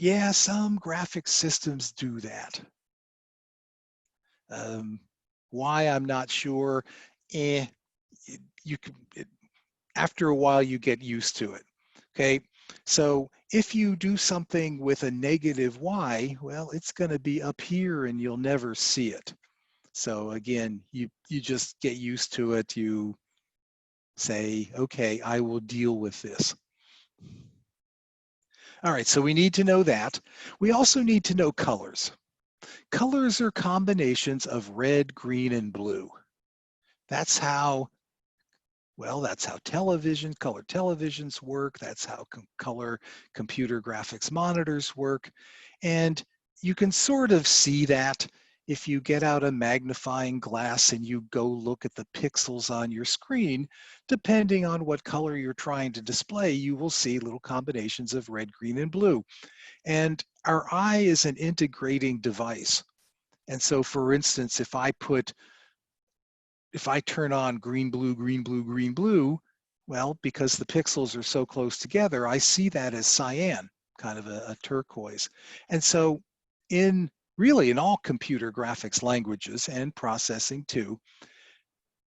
Yeah, some graphic systems do that. Why, I'm not sure. Eh, you can, after a while, you get used to it. Okay, so if you do something with a negative y, well, it's going to be up here and you'll never see it. So again, you just get used to it. You say, okay, I will deal with this. All right, so we need to know that. We also need to know colors. Colors are combinations of red, green, and blue. That's how, well, that's how color televisions work. That's how color computer graphics monitors work. And you can sort of see that if you get out a magnifying glass and you go look at the pixels on your screen. Depending on what color you're trying to display, you will see little combinations of red, green, and blue. And our eye is an integrating device. And so, for instance, if I turn on green, blue, green, blue, green, blue, well, because the pixels are so close together, I see that as cyan, kind of a turquoise. And so really in all computer graphics languages and processing too,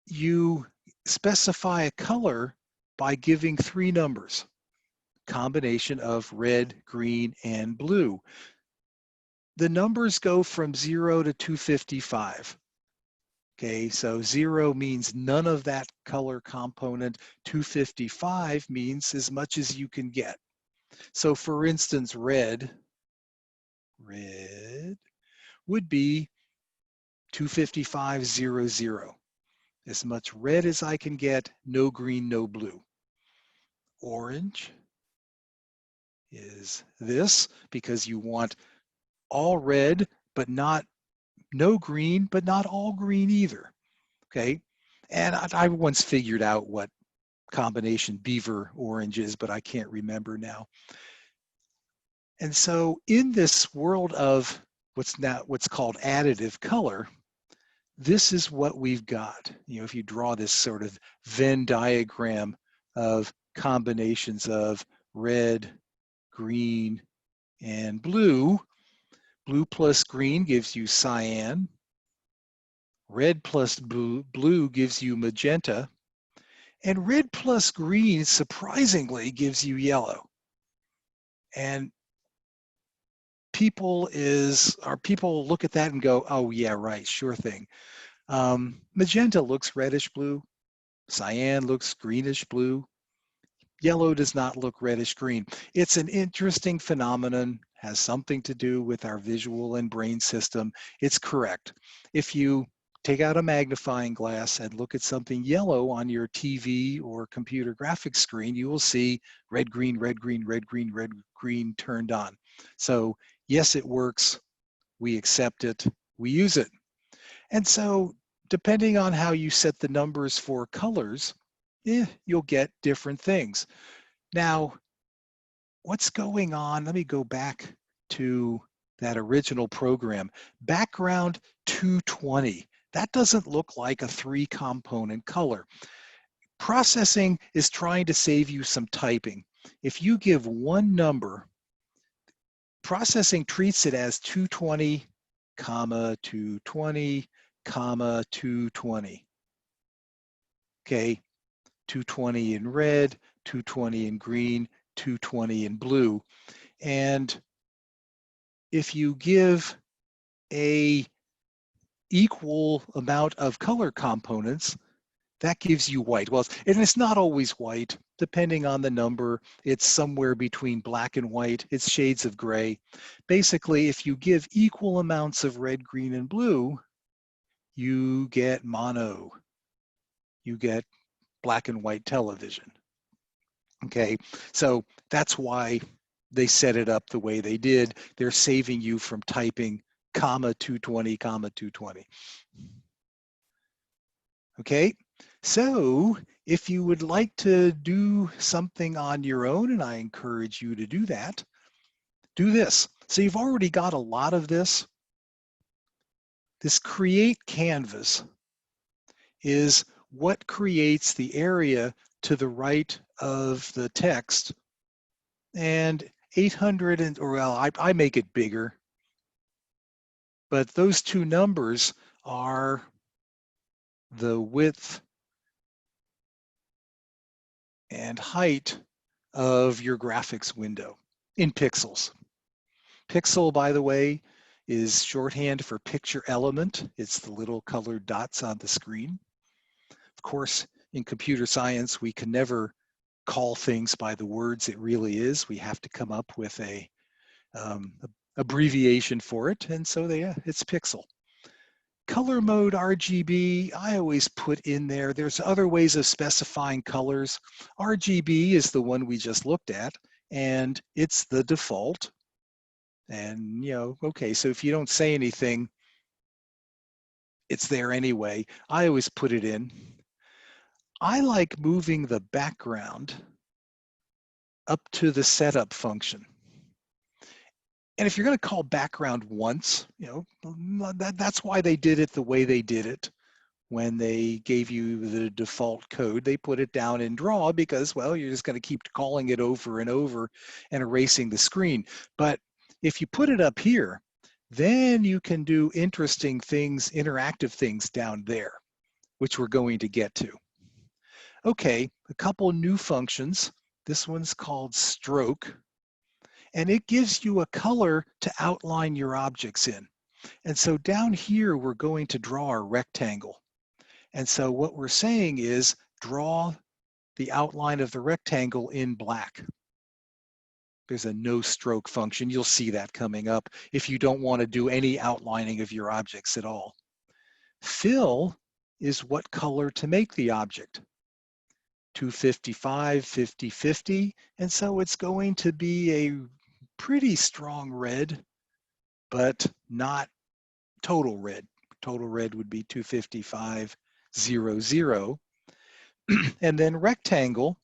you specify a color by giving 3 numbers, combination of red, green, and blue. The numbers go from 0 to 255. Okay, so 0 means none of that color component. 255 means as much as you can get. So for instance, red would be 25500. As much red as I can get, no green, no blue. Orange is this, because you want all red, but no green, but not all green either. Okay, and I once figured out what combination beaver orange is, but I can't remember now. And so in this world of what's called additive color, this is what we've got. You know, if you draw this sort of Venn diagram of combinations of red, green, and blue, blue plus green gives you cyan, red plus blue gives you magenta, and red plus green surprisingly gives you yellow. And people look at that and go, oh yeah, right, sure thing. Magenta looks reddish blue, cyan looks greenish blue, yellow does not look reddish green. It's an interesting phenomenon, has something to do with our visual and brain system. It's correct. If you take out a magnifying glass and look at something yellow on your TV or computer graphics screen, you will see red, green, red, green, red, green, red, green turned on. So yes, it works. We accept it. We use it. And so depending on how you set the numbers for colors, you'll get different things. Now, what's going on? Let me go back to that original program. Background 220. That doesn't look like a 3-component color. Processing is trying to save you some typing. If you give one number, processing treats it as 220, 220, 220. Okay, 220 in red, 220 in green, 220 in blue. And if you give a equal amount of color components, that gives you white. Well, and it's not always white, depending on the number. It's somewhere between black and white. It's shades of gray. Basically, if you give equal amounts of red, green, and blue, you get mono. You get black and white television. Okay, so that's why they set it up the way they did. They're saving you from typing comma 220, comma 220. Okay, so if you would like to do something on your own, and I encourage you to do that, do this. So you've already got a lot of this. This create canvas is what creates the area to the right of the text. And 800 and, or well, I make it bigger, but those two numbers are the width and height of your graphics window in pixels. Pixel, by the way, is shorthand for picture element. It's the little colored dots on the screen. Of course, in computer science, we can never call things by the words it really is. We have to come up with a abbreviation for it, and so it's pixel. Color mode RGB, I always put in there. There's other ways of specifying colors. RGB is the one we just looked at, and it's the default. And, okay, so if you don't say anything, it's there anyway. I always put it in. I like moving the background up to the setup function. And if you're going to call background once, that's why they did it the way they did it. When they gave you the default code, they put it down in draw because, well, you're just going to keep calling it over and over and erasing the screen. But if you put it up here, then you can do interesting things, interactive things down there, which we're going to get to. Okay, a couple new functions. This one's called stroke, and it gives you a color to outline your objects in. And so down here, we're going to draw a rectangle. And so what we're saying is draw the outline of the rectangle in black. There's a no stroke function. You'll see that coming up if you don't want to do any outlining of your objects at all. Fill is what color to make the object. 255, 50, 50. And so it's going to be a pretty strong red, but not total red. Total red would be 255, 0, 0. And then rectangle,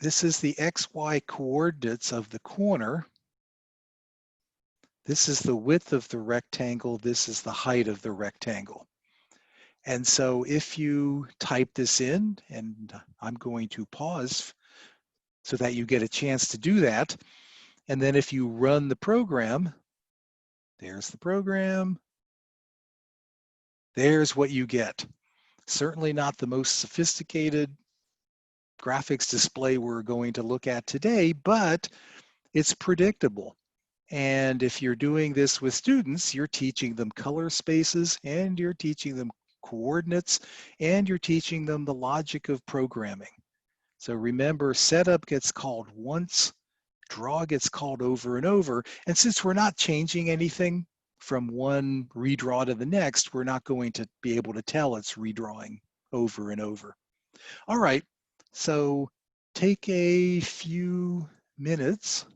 this is the XY coordinates of the corner. This is the width of the rectangle. This is the height of the rectangle. And so if you type this in, and I'm going to pause so that you get a chance to do that. And then if you run the program, there's the program. There's what you get. Certainly not the most sophisticated graphics display we're going to look at today, but it's predictable. And if you're doing this with students, you're teaching them color spaces, and you're teaching them coordinates, and you're teaching them the logic of programming. So remember, setup gets called once, draw gets called over and over. And since we're not changing anything from one redraw to the next, we're not going to be able to tell it's redrawing over and over. All right, so take a few minutes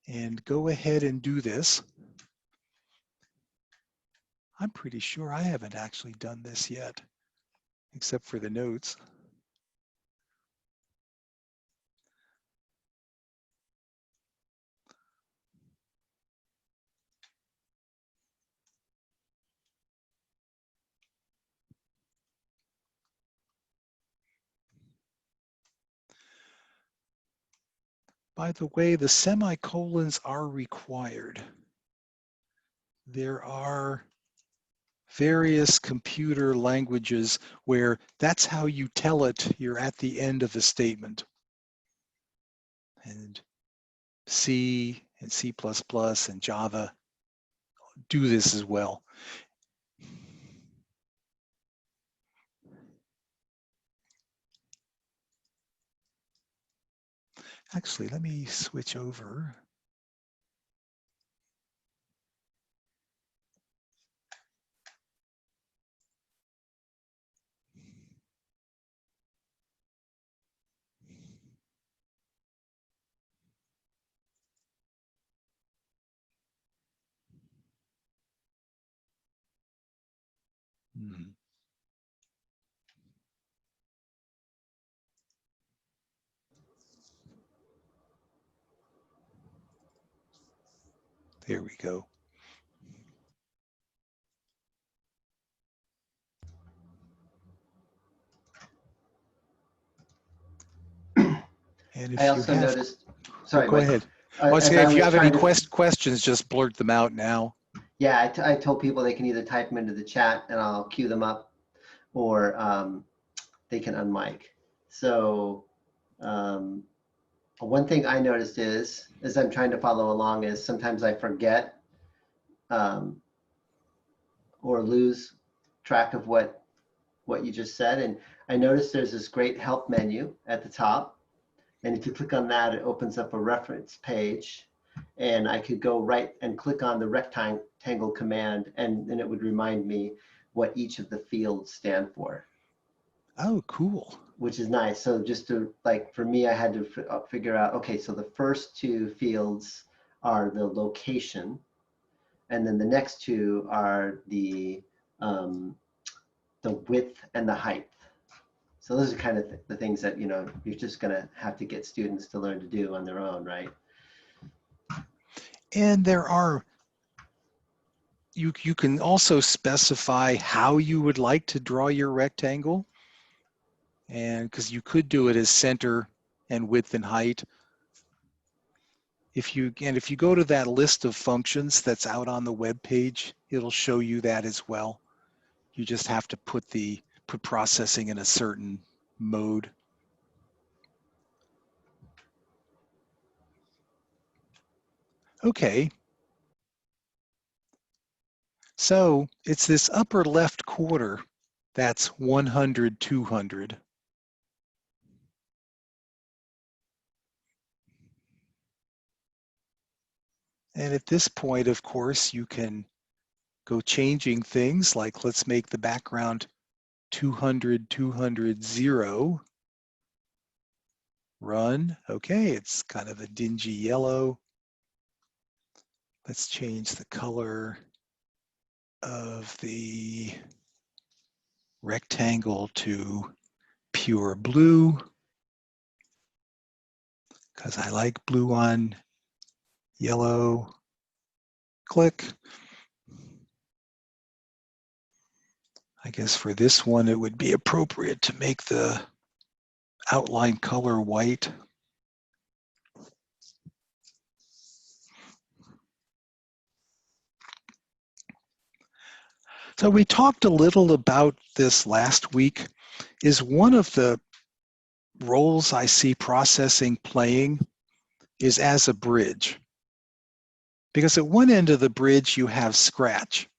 and go ahead and do this. I'm pretty sure I haven't actually done this yet, except for the notes. By the way, the semicolons are required. There are various computer languages where that's how you tell it. You're at the end of a statement. And C and C++ and Java do this as well. Actually, let me switch over. There we go. And I if you also have, noticed, oh, sorry, go Michael, ahead. I was as saying, I if you was have any trying to, questions, just blurt them out now. yeah, I told people they can either type them into the chat and I'll queue them up, or they can unmic. So um, one thing I noticed is, as I'm trying to follow along, is sometimes I forget um, or lose track of what you just said. And I noticed there's this great help menu at the top. And if you click on that, it opens up a reference page. And I could go right and click on the rectangle command, and then it would remind me what each of the fields stand for. Oh, cool. Which is nice. So just to, like, for me, I had to figure out, okay, so the first two fields are the location, and then the next two are the width and the height. So those are kind of the things that, you're just going to have to get students to learn to do on their own, right? And you can also specify how you would like to draw your rectangle. And because you could do it as center and width and height. If you go to that list of functions that's out on the web page, it'll show you that as well. You just have to put processing in a certain mode. Okay. So it's this upper left quarter that's 100, 200. And at this point, of course, you can go changing things, like let's make the background 200, 200, 0. Run. Okay, it's kind of a dingy yellow. Let's change the color of the rectangle to pure blue, because I like blue on yellow. Click. I guess for this one, it would be appropriate to make the outline color white. So we talked a little about this last week. Is one of the roles I see processing playing is as a bridge. Because at one end of the bridge, you have Scratch,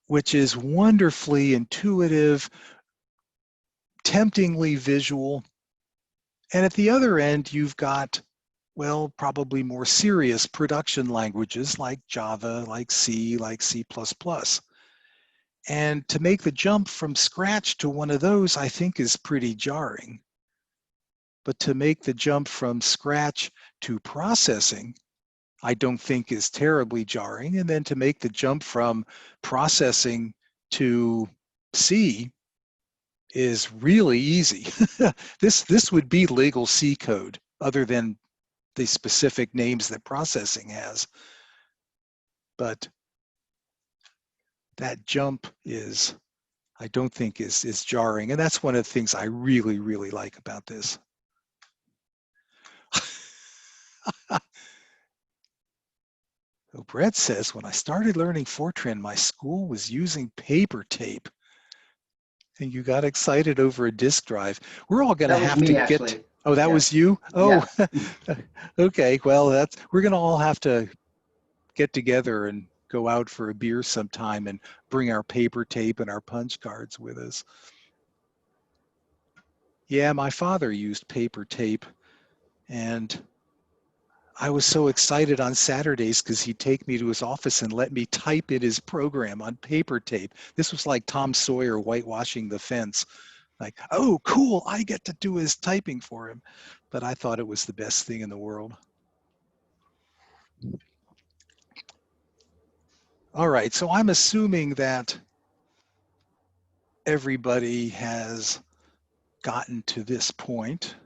which is wonderfully intuitive, temptingly visual. And at the other end, you've got, well, probably more serious production languages like Java, like C, like C++. And to make the jump from Scratch to one of those, I think is pretty jarring. But to make the jump from Scratch to processing, I don't think is terribly jarring. And then to make the jump from processing to C is really easy. This would be legal C code, other than the specific names that processing has. But that jump is, I don't think is jarring. And that's one of the things I really, really like about this. So Brett says, when I started learning Fortran, my school was using paper tape. And you got excited over a disk drive. We're all going to That was have to me, get. actually. Oh, that Yeah. was you? Oh, Yeah. okay. Well, we're going to all have to get together and go out for a beer sometime and bring our paper tape and our punch cards with us. Yeah, my father used paper tape, and I was so excited on Saturdays because he'd take me to his office and let me type in his program on paper tape. This was like Tom Sawyer whitewashing the fence. Like, oh, cool, I get to do his typing for him. But I thought it was the best thing in the world. All right, so I'm assuming that everybody has gotten to this point.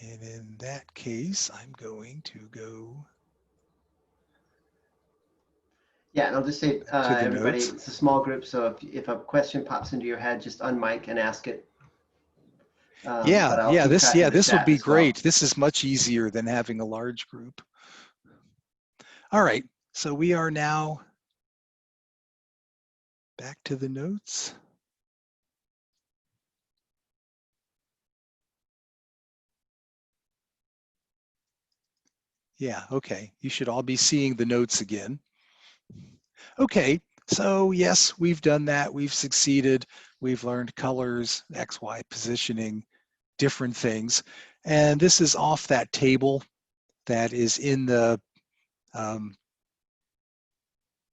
And in that case, I'm going to go Yeah, and I'll just say, to the everybody, notes. it's a small group, so if a question pops into your head, just unmic and ask it. But I'll Yeah, keep track of the this will chat be as well. great. This is much easier than having a large group. All right, so we are now back to the notes. Yeah, okay. You should all be seeing the notes again. Okay, so yes, we've done that. We've succeeded. We've learned colors, X, Y positioning, different things. And this is off that table that is in the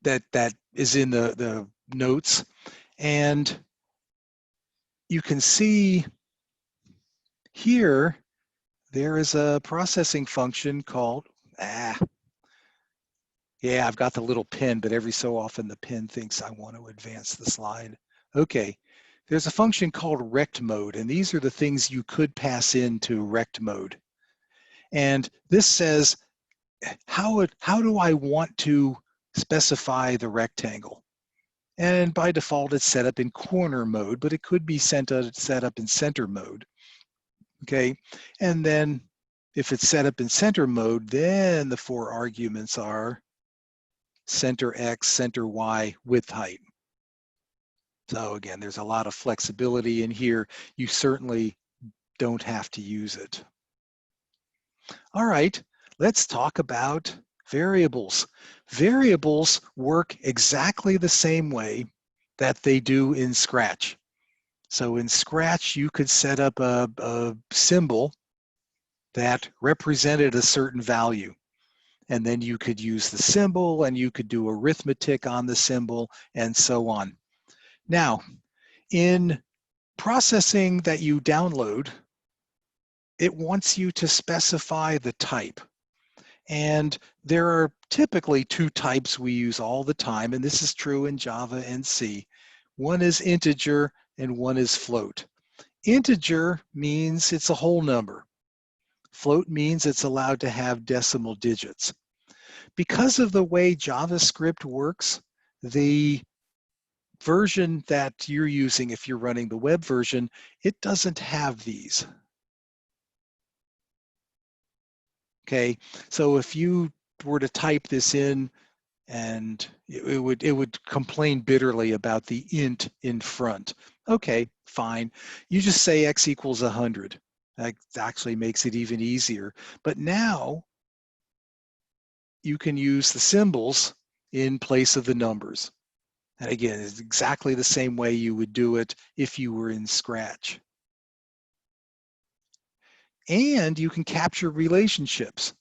that is in the notes. And you can see here, there is a processing function called, yeah, I've got the little pin, but every so often the pin thinks I want to advance the slide. Okay, there's a function called rect mode, and these are the things you could pass into rect mode. And this says, how do I want to specify the rectangle? And by default, it's set up in corner mode, but it could be set up in center mode. Okay, and then if it's set up in center mode, then the 4 arguments are center X, center Y, width, height. So again, there's a lot of flexibility in here. You certainly don't have to use it. All right, let's talk about variables. Variables work exactly the same way that they do in Scratch. So in Scratch, you could set up a symbol that represented a certain value. And then you could use the symbol and you could do arithmetic on the symbol and so on. Now, in processing that you download, it wants you to specify the type. And there are typically 2 types we use all the time, and this is true in Java and C. One is integer and one is float. Integer means it's a whole number. Float means it's allowed to have decimal digits. Because of the way JavaScript works, the version that you're using, if you're running the web version, it doesn't have these. Okay, so if you were to type this in, and it would complain bitterly about the int in front. Okay, fine. You just say x equals 100. That actually makes it even easier. But now you can use the symbols in place of the numbers. And again, it's exactly the same way you would do it if you were in Scratch. And you can capture relationships.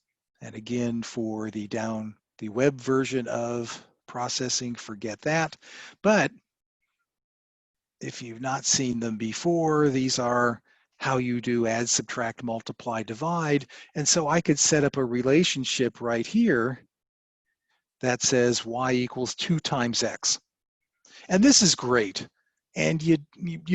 And again, for the web version of processing, forget that. But if you've not seen them before, these are how you do add, subtract, multiply, divide. And so I could set up a relationship right here that says y equals 2 times x. And this is great. And you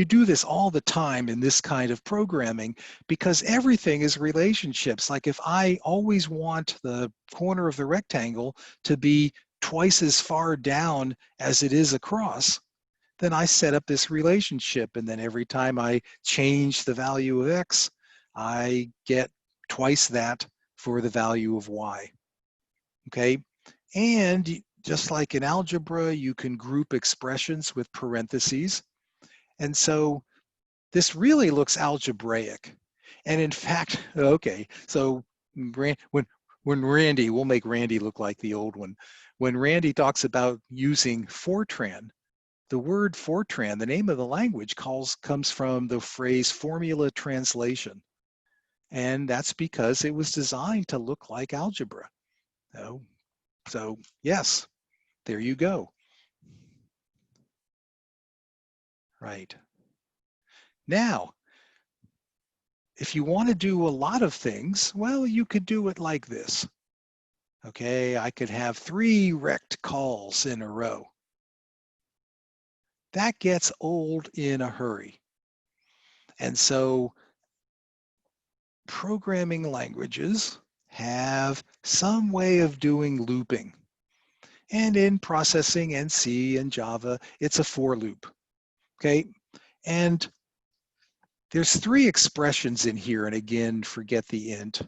do this all the time in this kind of programming because everything is relationships. Like if I always want the corner of the rectangle to be twice as far down as it is across, then I set up this relationship. And then every time I change the value of x, I get twice that for the value of y. Okay. And just like in algebra, you can group expressions with parentheses. And so this really looks algebraic. And in fact, okay, so when Randy, we'll make Randy look like the old one. When Randy talks about using Fortran, the word Fortran, the name of the language, comes from the phrase formula translation. And that's because it was designed to look like algebra. So yes, there you go. Right. Now, if you want to do a lot of things, well, you could do it like this. Okay, I could have 3 rect calls in a row. That gets old in a hurry. And so programming languages have some way of doing looping. And in processing and C and Java, it's a for loop. Okay, and There's three expressions in here, and again, forget the int.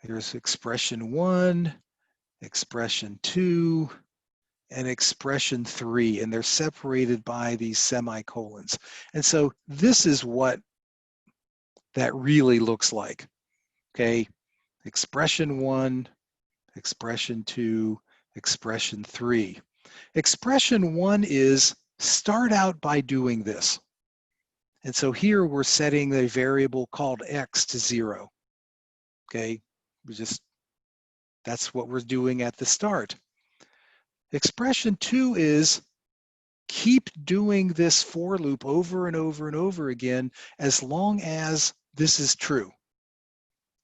There's expression 1, expression 2, and expression 3, and they're separated by these semicolons. And so this is what that really looks like, okay? Expression 1, expression 2, expression 3. Expression 1 is start out by doing this. And so here we're setting a variable called x to 0, okay? That's what we're doing at the start. Expression 2 is keep doing this for loop over and over and over again as long as this is true.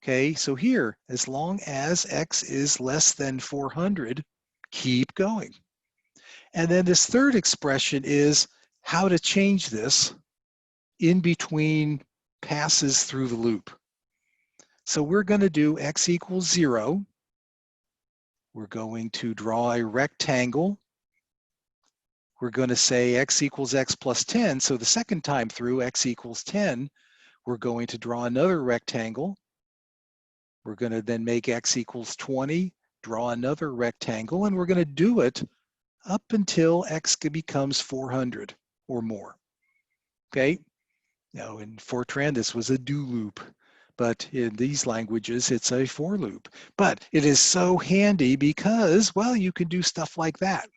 Okay, so here, as long as x is less than 400, keep going. And then this third expression is how to change this in between passes through the loop. So we're going to do x equals 0. We're going to draw a rectangle. We're going to say x equals x plus 10. So the second time through, x equals 10. We're going to draw another rectangle. We're going to then make x equals 20, draw another rectangle, and we're going to do it up until x becomes 400 or more. Okay? Now in Fortran, this was a do loop, but in these languages, it's a for loop. But it is so handy because, well, you can do stuff like that.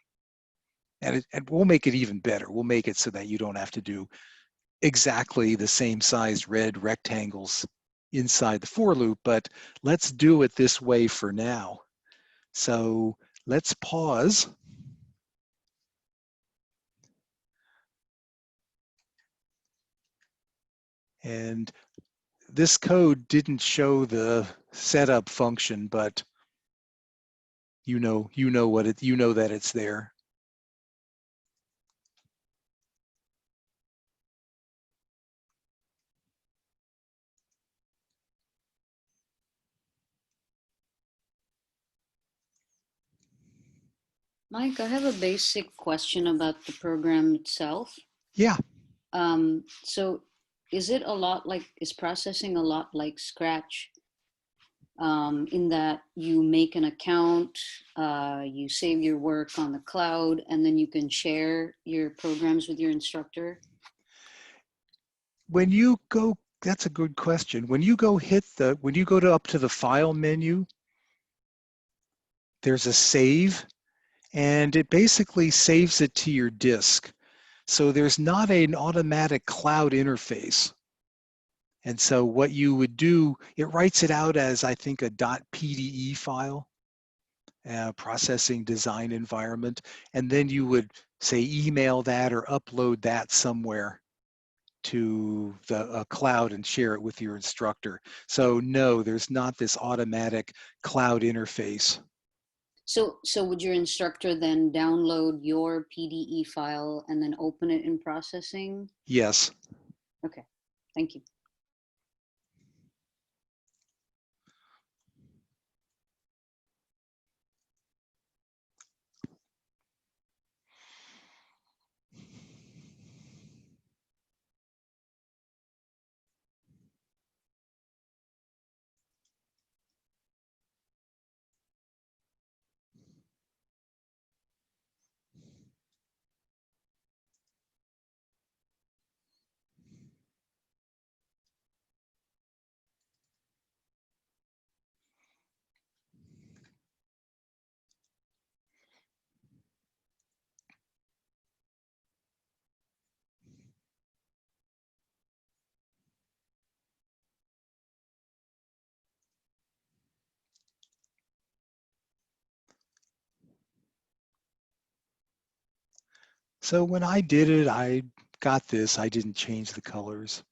And we'll make it even better. We'll make it so that you don't have to do exactly the same size red rectangles inside the for loop, but let's do it this way for now. So let's pause. And this code didn't show the setup function, but you know that it's there. Mike, I have a basic question about the program itself. Yeah. So is it is processing a lot like Scratch, in that you make an account, you save your work on the cloud, and then you can share your programs with your instructor? When you go, that's a good question. When you go up to the file menu, there's a save, and it basically saves it to your disk. So there's not an automatic cloud interface. And so what you would do, it writes it out as, I think, a .pde file, processing design environment, and then you would say email that or upload that somewhere to the cloud and share it with your instructor. So no, there's not this automatic cloud interface. So would your instructor then download your PDE file and then open it in processing? Yes. Okay, thank you. So when I did it, I got this. I didn't change the colors.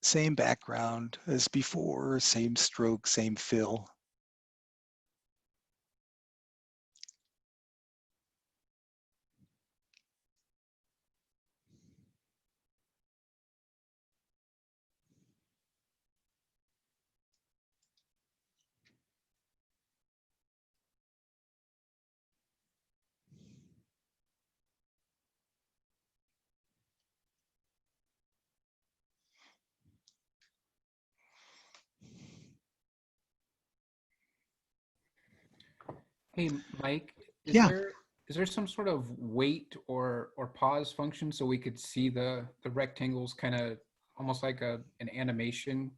Same background as before, same stroke, same fill. Hey, Mike, Yeah. is there some sort of wait or pause function so we could see the rectangles kind of almost like an animation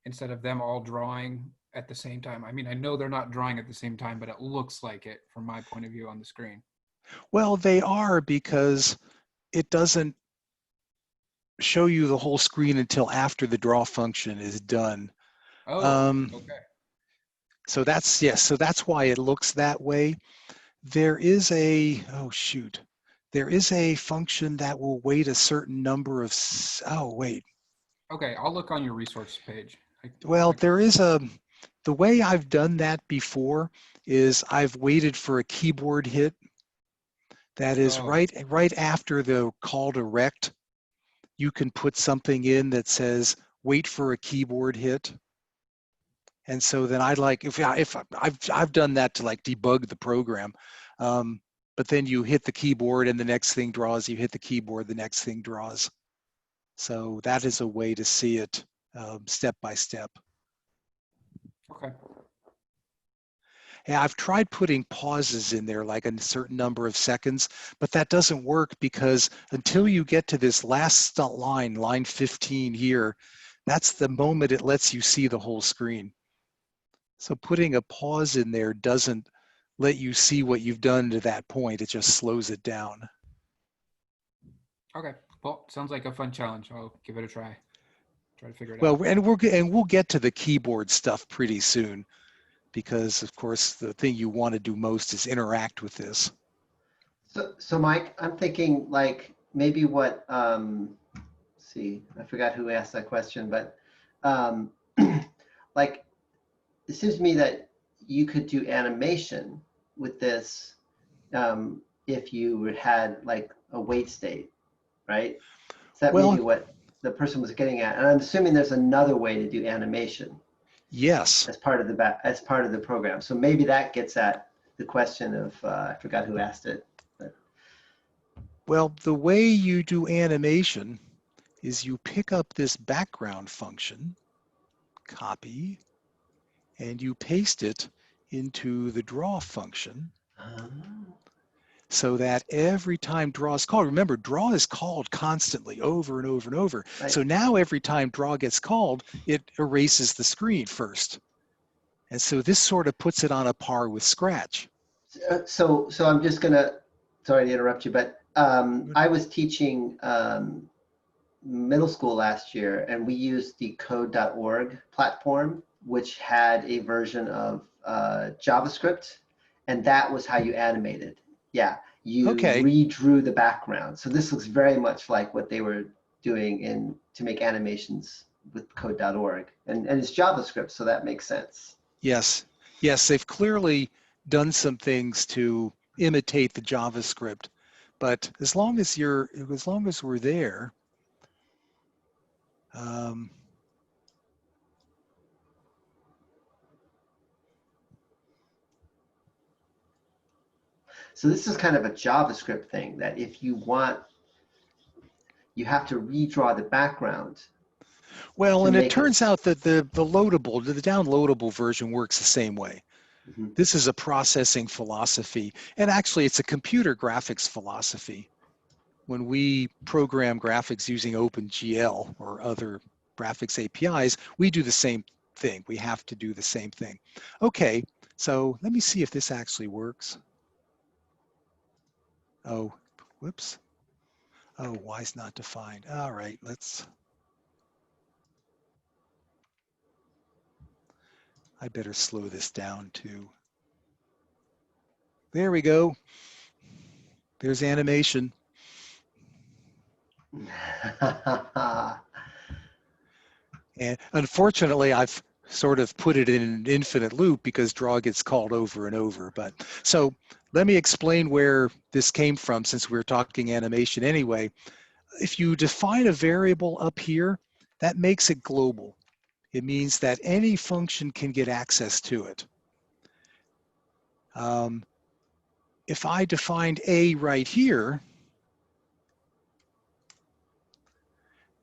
instead of them all drawing at the same time? I mean, I know they're not drawing at the same time, but it looks like it from my point of view on the screen. Well, they are because it doesn't show you the whole screen until after the draw function is done. Oh, Um, okay. so that's, yes, so that's why it looks that way. There is a, oh shoot, there is a function that will wait a certain number of, oh wait, Okay, I'll look on your resource page. well, I can, there is a, the way I've done that before is I've waited for a keyboard hit that is oh, right after the call to rect. You can put something in that says wait for a keyboard hit. And so then I like, if I've done that to like debug the program, but then you hit the keyboard and the next thing draws, you hit the keyboard, the next thing draws. So that is a way to see it step by step. okay. Yeah, I've tried putting pauses in there, like a certain number of seconds, but that doesn't work because until you get to this last line, line 15 here, that's the moment it lets you see the whole screen. So putting a pause in there doesn't let you see what you've done to that point. It just slows it down. Okay. Well, sounds like a fun challenge. I'll give it a try. Try to figure it Well, out. and we'll get to the keyboard stuff pretty soon because of course the thing you want to do most is interact with this. So Mike, I'm thinking like maybe what, see, I forgot who asked that question, but um, like it seems to me that you could do animation with this if you had like a wait state, right? Is that Well, maybe what the person was getting at? And I'm assuming there's another way to do animation yes. as part of as part of the program. So maybe that gets at the question of I forgot who asked it. But. Well, the way you do animation is you pick up this background function, copy, and you paste it into the draw function so that every time draw is called, remember, draw is called constantly over and over and over. Right. So now every time draw gets called, it erases the screen first. And so this sort of puts it on a par with Scratch. So I'm just gonna, sorry to interrupt you, but I was teaching middle school last year, and we used the code.org platform, which had a version of JavaScript, and that was how you animated. Yeah, you Okay, redrew the background. So this looks very much like what they were doing to make animations with code.org, and it's JavaScript, so that makes sense. yes, yes, they've clearly done some things to imitate the JavaScript, but as long as we're there, um, So this is kind of a JavaScript thing that if you want, you have to redraw the background well, to and it make it. turns out that the downloadable version works the same way. Mhm. This is a processing philosophy, and actually it's a computer graphics philosophy. When we program graphics using OpenGL or other graphics APIs, we do the same thing. We have to do the same thing. Okay, so let me see if this actually works. Oh, whoops. Oh, why is not defined? All right, I better slow this down too. There we go. There's animation. And unfortunately, I've sort of put it in an infinite loop because draw gets called over and over. But so let me explain where this came from since we're talking animation anyway. If you define a variable up here, that makes it global. It means that any function can get access to it. If I defined A right here,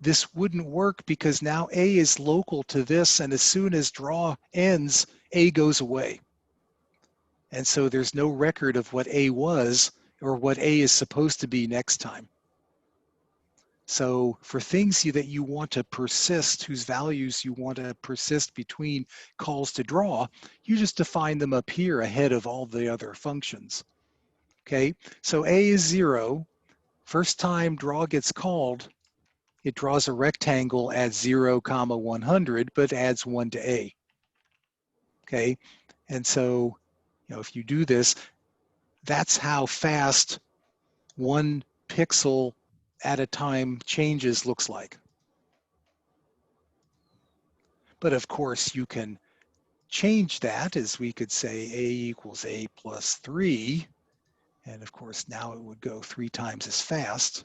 this wouldn't work because now A is local to this, and as soon as draw ends, A goes away. And so there's no record of what A was or what A is supposed to be next time. So for things that you want to persist, whose values you want to persist between calls to draw, you just define them up here ahead of all the other functions. Okay, so A is 0. First time draw gets called, it draws a rectangle at 0, 100, but adds 1 to A. Okay, and so if you do this, that's how fast 1 pixel at a time changes looks like. But of course, you can change that, as we could say A equals A plus 3. And of course, now it would go 3 times as fast.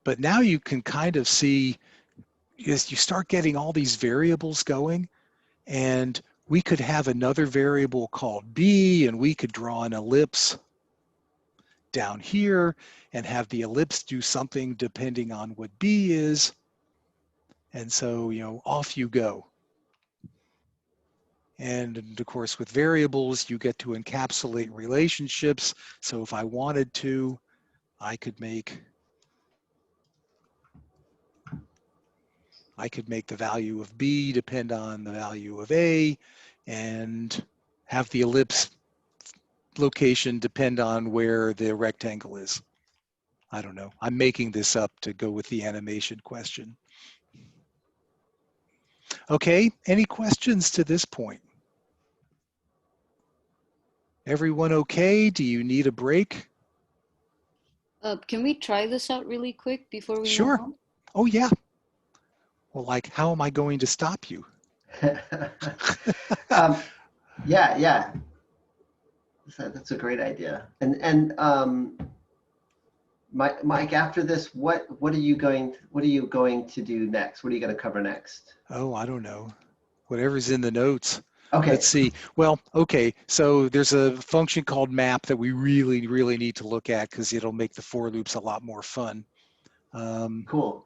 But now you can kind of see, as you start getting all these variables going, and we could have another variable called B, and we could draw an ellipse down here and have the ellipse do something depending on what B is. And so, off you go. And of course, with variables, you get to encapsulate relationships. So if I wanted to, I could make the value of B depend on the value of A, and have the ellipse location depend on where the rectangle is. I don't know. I'm making this up to go with the animation question. Okay, any questions to this point? Everyone okay? Do you need a break? Can we try this out really quick before we move Sure. on? Oh yeah. Well, like, how am I going to stop you? Yeah. That's a great idea. And Mike, after this, what are you going to do next? What are you going to cover next? Oh, I don't know. Whatever's in the notes. Okay. Let's see. Well, okay. So there's a function called map that we really, really need to look at because it'll make the for loops a lot more fun. Cool.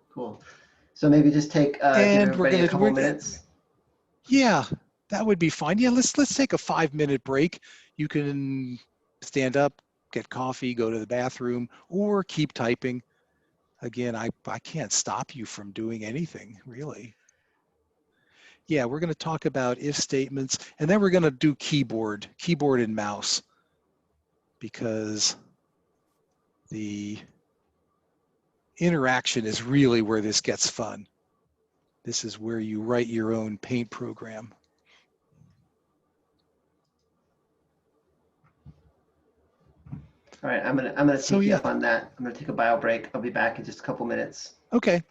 So maybe just give And everybody a couple minutes. Yeah, that would be fine. Yeah, let's take a 5-minute break. You can stand up, get coffee, go to the bathroom, or keep typing. Again, I can't stop you from doing anything, really. Yeah, we're going to talk about if statements, and then we're going to do keyboard and mouse, because the interaction is really where this gets fun. This is where you write your own paint program. All right, I'm gonna take you up on that. I'm gonna take a bio break. I'll be back in just a couple minutes. Okay.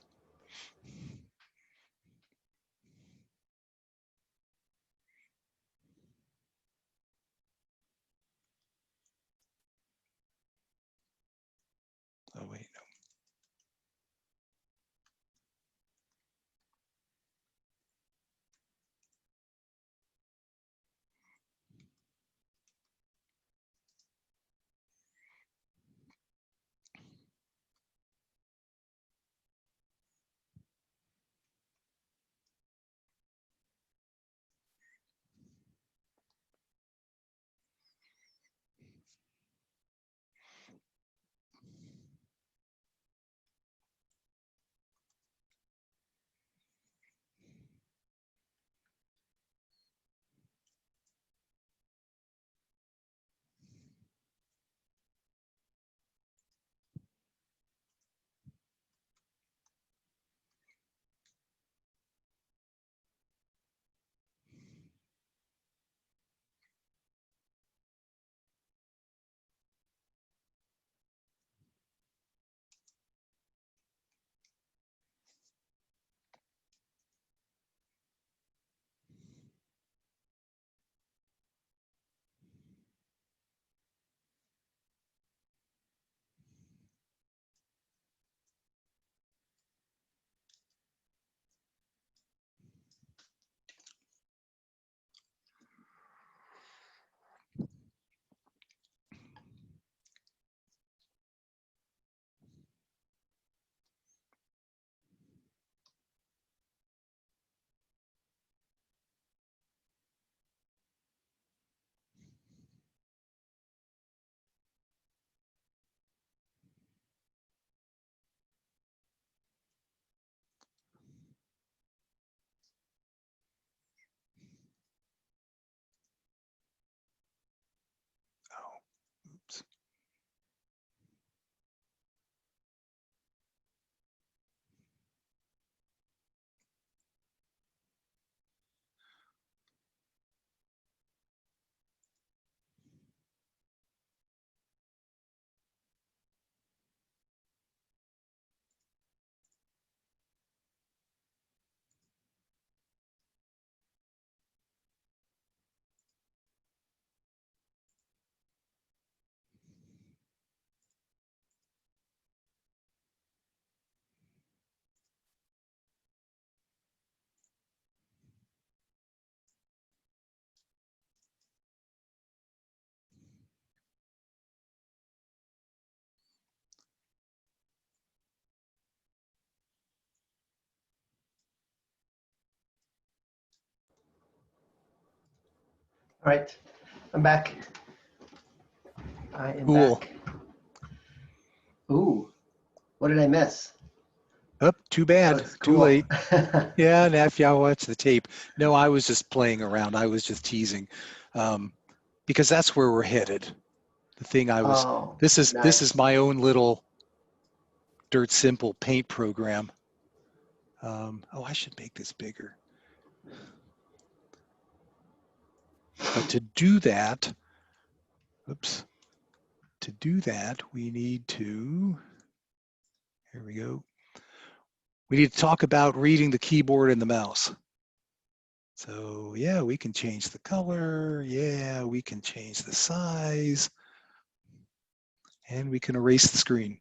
Oh wait, no. All right, I'm back. I am Cool. back. Ooh, what did I miss? Oh, too That bad. looks Too cool. late. Yeah, and if y'all watch the tape. No, I was just playing around. I was just teasing. Because that's where we're headed. The thing I was Oh, this is nice. my own little dirt simple paint program. Oh, I should make this bigger. But to do that, oops, to do that, we need to, here we go. We need to talk about reading the keyboard and the mouse. So yeah, we can change the color. Yeah, we can change the size. And we can erase the screen.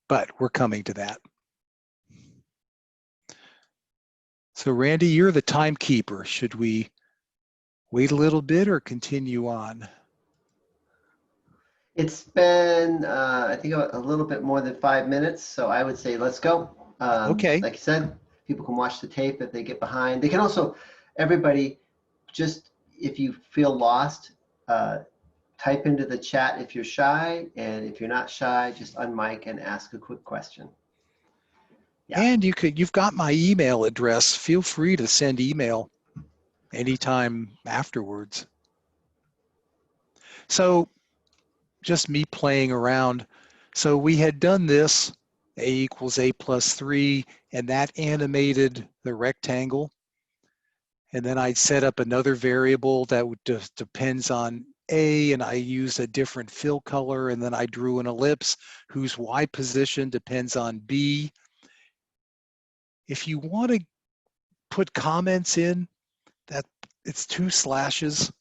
But we're coming to that. So Randy, you're the timekeeper. Should we wait a little bit or continue on? It's been, I think, a little bit more than 5 minutes, so I would say let's go. Okay. Like I said, people can watch the tape if they get behind. They can also, everybody, just if you feel lost, type into the chat if you're shy, and if you're not shy, just unmic and ask a quick question. Yeah. And you've got my email address. Feel free to send email anytime afterwards. So just me playing around. So we had done this, a equals a plus 3, and that animated the rectangle. And then I'd set up another variable that would just depends on a, and I used a different fill color, and then I drew an ellipse whose y position depends on b. If you want to put comments in, that it's 2 slashes.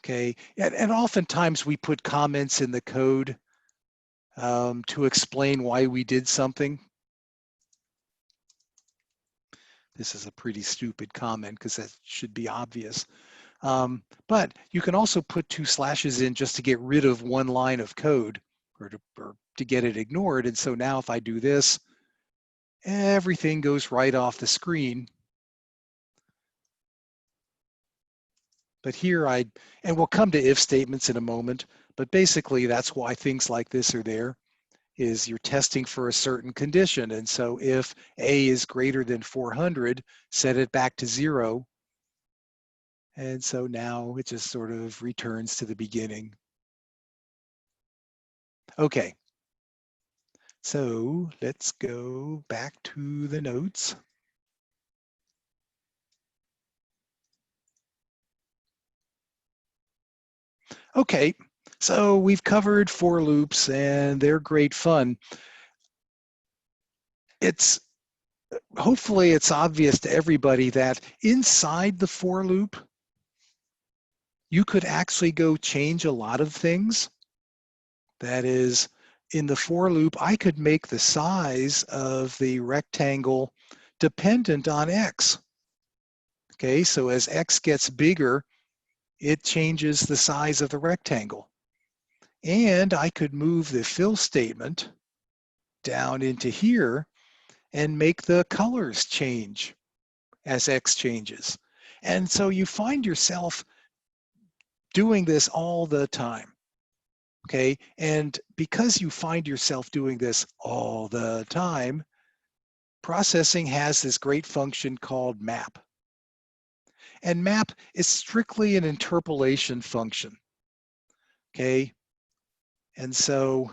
Okay, and oftentimes we put comments in the code to explain why we did something. This is a pretty stupid comment because that should be obvious. But you can also put 2 slashes in just to get rid of one line of code or to get it ignored. And so now if I do this, everything goes right off the screen. But here and we'll come to if statements in a moment, but basically that's why things like this are there, is you're testing for a certain condition. And so if A is greater than 400, set it back to 0. And so now it just sort of returns to the beginning. Okay, so let's go back to the notes. Okay, so we've covered for loops and they're great fun. Hopefully it's obvious to everybody that inside the for loop, you could actually go change a lot of things. That is, in the for loop, I could make the size of the rectangle dependent on x. Okay, so as x gets bigger, it changes the size of the rectangle. And I could move the fill statement down into here and make the colors change as x changes. And so you find yourself doing this all the time. Okay, and because you find yourself doing this all the time, processing has this great function called map. And map is strictly an interpolation function. Okay, and so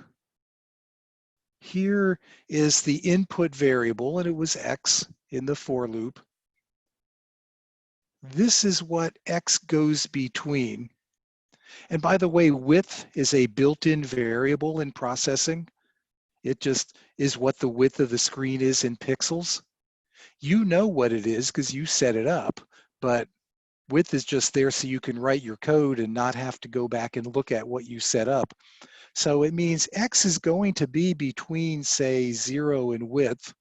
here is the input variable, and it was x in the for loop. This is what x goes between. And by the way, width is a built-in variable in processing. It just is what the width of the screen is in pixels. You know what it is because you set it up, but width is just there so you can write your code and not have to go back and look at what you set up. So it means x is going to be between, say, 0 and width.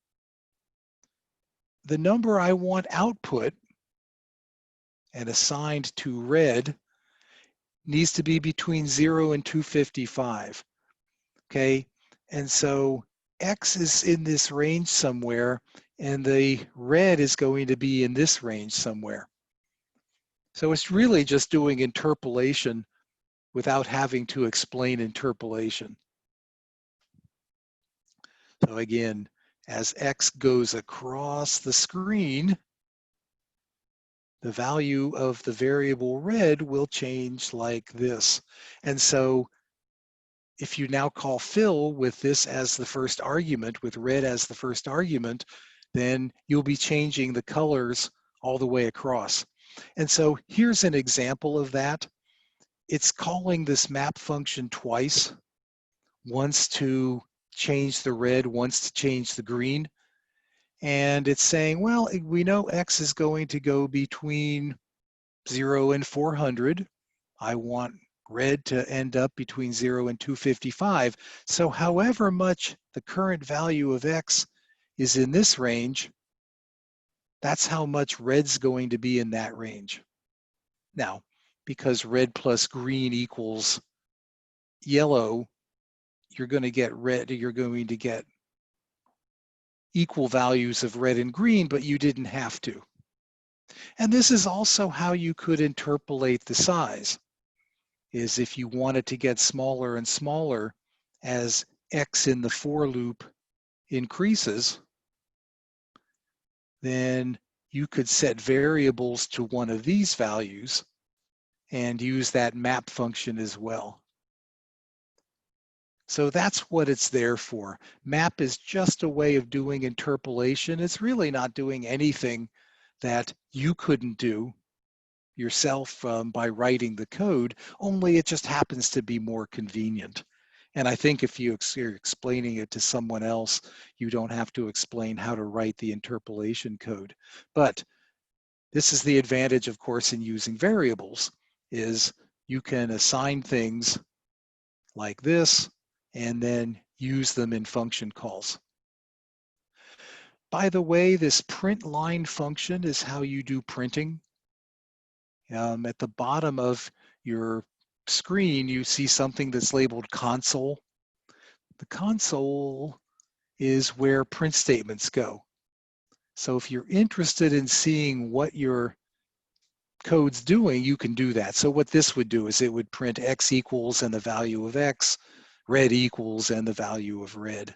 The number I want output and assigned to red needs to be between 0 and 255. Okay, and so x is in this range somewhere, and the red is going to be in this range somewhere. So it's really just doing interpolation without having to explain interpolation. So again, as X goes across the screen, the value of the variable red will change like this. And so if you now call fill with this as the first argument, with red as the first argument, then you'll be changing the colors all the way across. And so here's an example of that. It's calling this map function twice, once to change the red, once to change the green. And it's saying, well, we know X is going to go between 0 and 400. I want red to end up between 0 and 255. So however much the current value of X is in this range, that's how much red's going to be in that range. Now, because red plus green equals yellow, you're going to get red, you're going to get equal values of red and green, but you didn't have to. And this is also how you could interpolate the size, is if you wanted to get smaller and smaller as X in the for loop increases, then you could set variables to one of these values and use that map function as well. So that's what it's there for. Map is just a way of doing interpolation. It's really not doing anything that you couldn't do yourself by writing the code, only it just happens to be more convenient. And I think if you're explaining it to someone else, you don't have to explain how to write the interpolation code. But this is the advantage, of course, in using variables, is you can assign things like this and then use them in function calls. By the way, this print line function is how you do printing. At the bottom of your screen, you see something that's labeled console. The console is where print statements go. So if you're interested in seeing what your code's doing, you can do that. So what this would do is it would print X equals and the value of X, red equals and the value of red.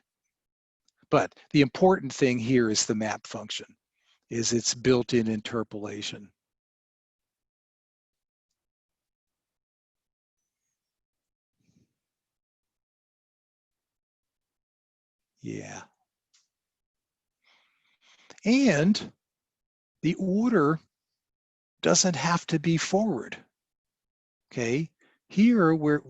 But the important thing here is the map function, is its built-in interpolation. Yeah. And the order doesn't have to be forward. Okay, here we're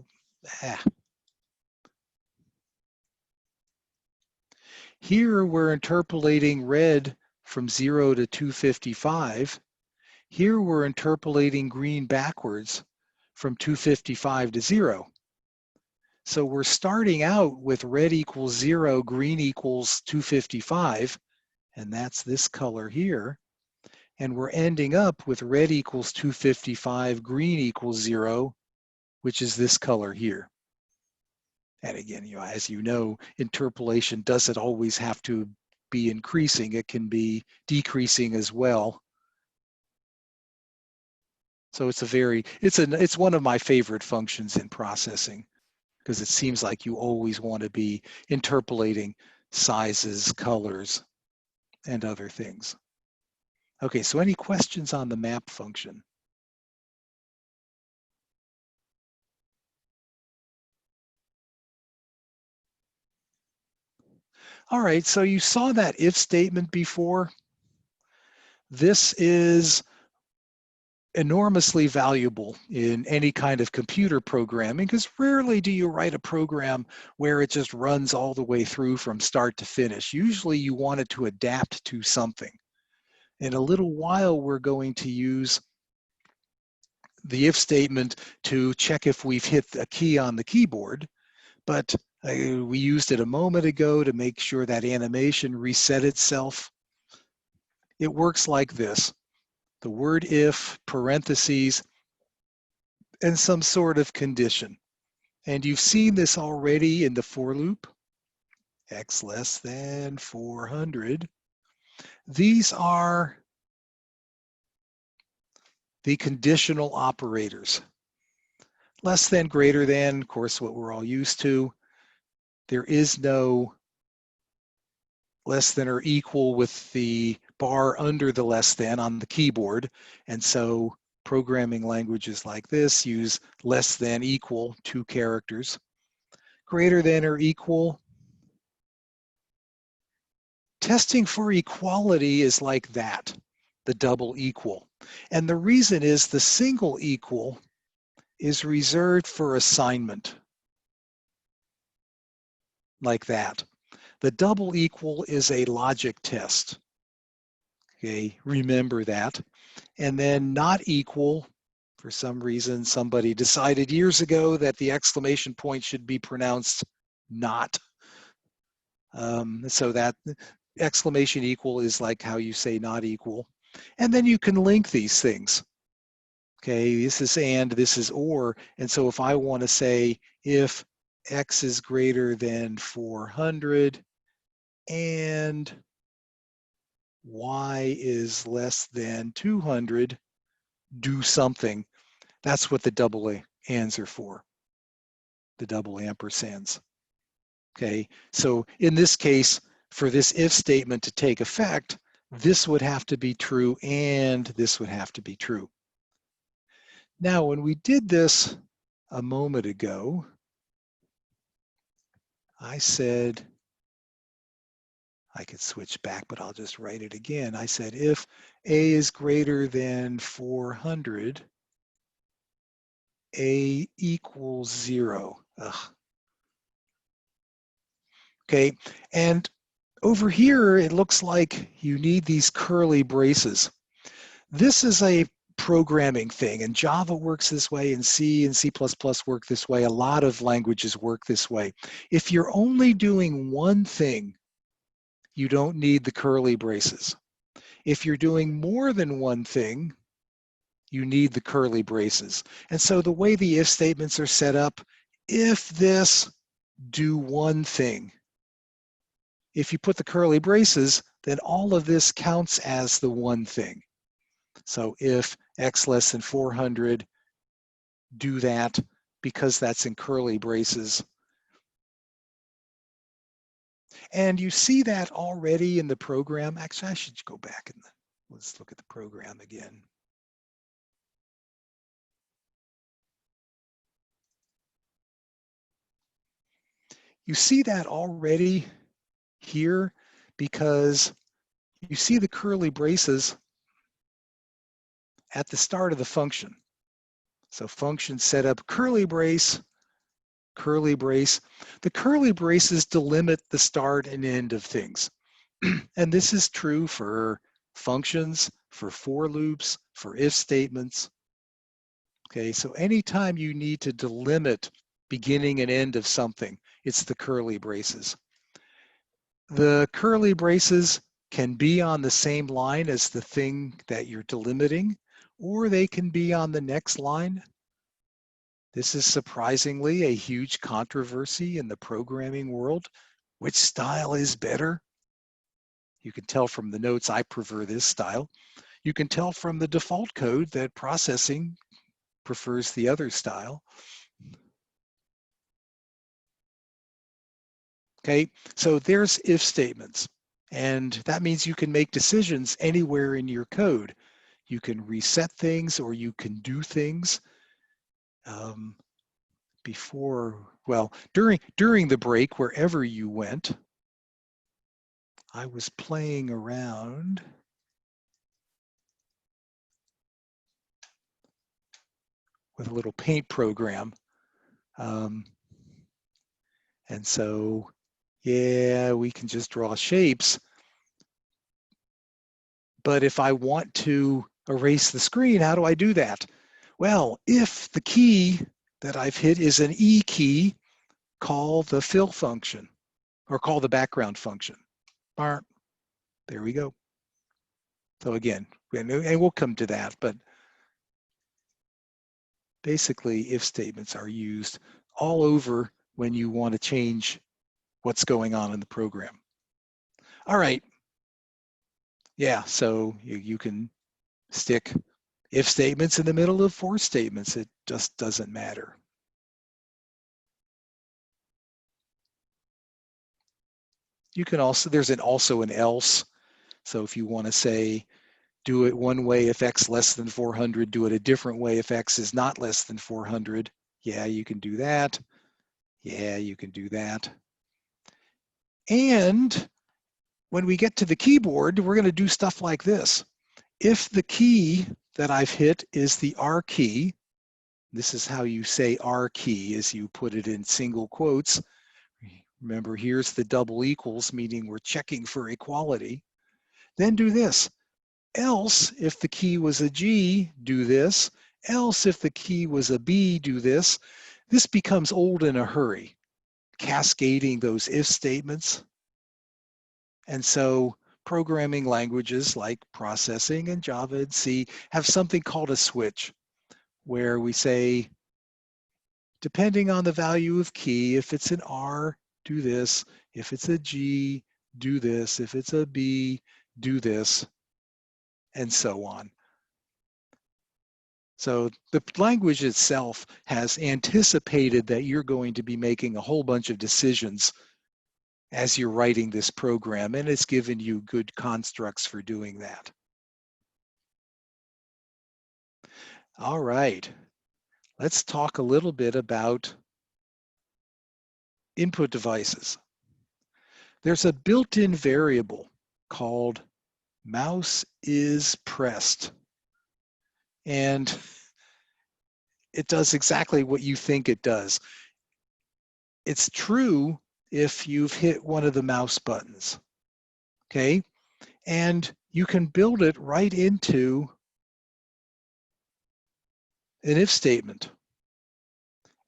here we're interpolating red from 0 to 255. Here we're interpolating green backwards from 255 to 0. So we're starting out with red equals 0, green equals 255, and that's this color here. And we're ending up with red equals 255, green equals 0, which is this color here. And again, as you know, interpolation doesn't always have to be increasing. It can be decreasing as well. So it's one of my favorite functions in processing, because it seems like you always want to be interpolating sizes, colors, and other things. Okay, so any questions on the map function? All right, so you saw that if statement before. This is enormously valuable in any kind of computer programming, because rarely do you write a program where it just runs all the way through from start to finish. Usually you want it to adapt to something. In a little while, we're going to use the if statement to check if we've hit a key on the keyboard, but we used it a moment ago to make sure that animation reset itself. It works like this. The word if, parentheses, and some sort of condition. And you've seen this already in the for loop, X less than 400. These are the conditional operators. Less than, greater than, of course, what we're all used to. There is no less than or equal with the bar under the less than on the keyboard. And so programming languages like this use less than, equal, 2 characters. Greater than or equal. Testing for equality is like that, the double equal. And the reason is the single equal is reserved for assignment, like that. The double equal is a logic test. Okay, remember that. And then not equal, for some reason, somebody decided years ago that the exclamation point should be pronounced not. So that exclamation equal is like how you say not equal. And then you can link these things. Okay, this is and, this is or. And so if I want to say if x is greater than 400 and y is less than 200, do something. That's what the double ands are for, the double ampersands. Okay, so in this case, for this if statement to take effect, this would have to be true and this would have to be true. Now, when we did this a moment ago, I said, I could switch back, but I'll just write it again. I said, if A is greater than 400, A equals 0. Ugh. Okay, and over here, it looks like you need these curly braces. This is a programming thing, and Java works this way, and C work this way. A lot of languages work this way. If you're only doing one thing, you don't need the curly braces. If you're doing more than one thing, you need the curly braces. And so the way the if statements are set up, if this, do one thing. If you put the curly braces, then all of this counts as the one thing. So if x less than 400, do that because that's in curly braces. And you see that already in the program. Actually, I should go back and let's look at the program again. You see that already here because you see the curly braces at the start of the function. So function set up curly brace, curly brace. The curly braces delimit the start and end of things. And this is true for functions, for for loops, for if statements. Okay, so anytime you need to delimit beginning and end of something, it's the curly braces. The curly braces can be on the same line as the thing that you're delimiting, or they can be on the next line. This is surprisingly a huge controversy in the programming world. Which style is better? You can tell from the notes I prefer this style. You can tell from the default code that processing prefers the other style. Okay, so there's if statements. And that means you can make decisions anywhere in your code. You can reset things or you can do things. During the break, wherever you went, I was playing around with a little paint program. And so, yeah, we can just draw shapes. But if I want to erase the screen, how do I do that? Well, if the key that I've hit is an E key, call the fill function or call the background function. There we go. So again, and we'll come to that, but basically if statements are used all over when you want to change what's going on in the program. All right. Yeah, so you can stick If statements in the middle of for statements, it just doesn't matter. You can also, there's also an else. So if you want to say, do it one way if x less than 400, do it a different way if x is not less than 400. Yeah, you can do that. Yeah, you can do that. And when we get to the keyboard, we're going to do stuff like this. If the key that I've hit is the R key, this is how you say R key, is you put it in single quotes. Remember, here's the double equals, meaning we're checking for equality. Then do this. Else, if the key was a G, do this. Else, if the key was a B, do this. This becomes old in a hurry, cascading those if statements. And so programming languages like processing and Java and C have something called a switch, where we say, depending on the value of key, if it's an R, do this. If it's a G, do this. If it's a B, do this, and so on. So the language itself has anticipated that you're going to be making a whole bunch of decisions as you're writing this program, and it's given you good constructs for doing that. All right, let's talk a little bit about input devices. There's a built-in variable called mouse is pressed. And it does exactly what you think it does. It's true if you've hit one of the mouse buttons, okay? And you can build it right into an if statement.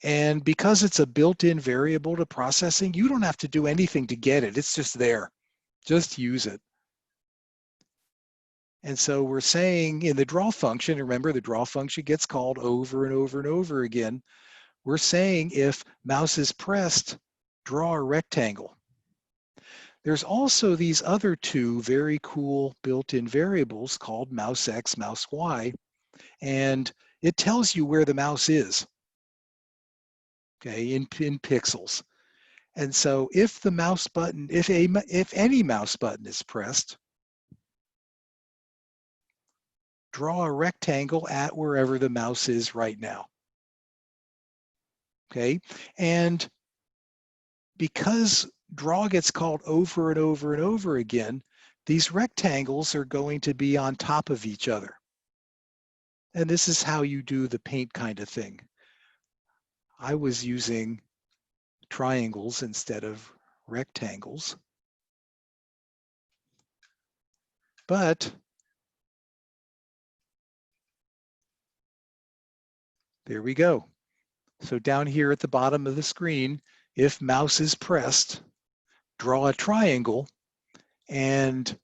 And because it's a built-in variable to processing, you don't have to do anything to get it. It's just there. Just use it. And so we're saying in the draw function, remember the draw function gets called over and over and over again. We're saying if mouse is pressed, draw a rectangle. There's also these other two very cool built-in variables called mouse X, mouse Y, and it tells you where the mouse is, okay, in pixels. And so if the mouse button, if any mouse button is pressed, draw a rectangle at wherever the mouse is right now. Okay, and because draw gets called over and over and over again, these rectangles are going to be on top of each other. And this is how you do the paint kind of thing. I was using triangles instead of rectangles. But there we go. So down here at the bottom of the screen, if mouse is pressed, draw a triangle, and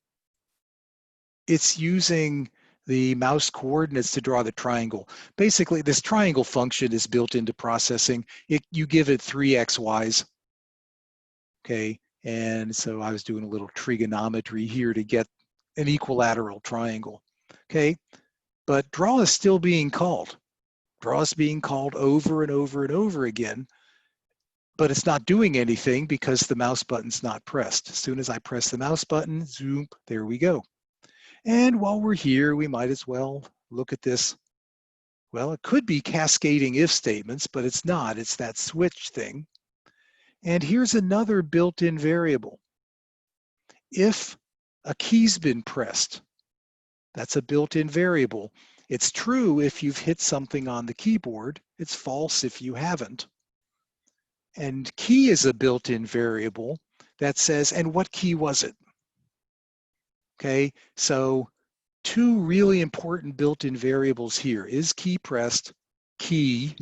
it's using the mouse coordinates to draw the triangle. Basically, this triangle function is built into processing. You give it 3 xy's, okay? And so I was doing a little trigonometry here to get an equilateral triangle, okay? But draw is still being called. Draw is being called over and over and over again, but it's not doing anything because the mouse button's not pressed. As soon as I press the mouse button, zoom, there we go. And while we're here, we might as well look at this. Well, it could be cascading if statements, but it's not. It's that switch thing. And here's another built-in variable. If a key's been pressed, that's a built-in variable. It's true if you've hit something on the keyboard. It's false if you haven't. And key is a built-in variable that says, and what key was it? Okay, so 2 really important built-in variables here. Is key pressed, key,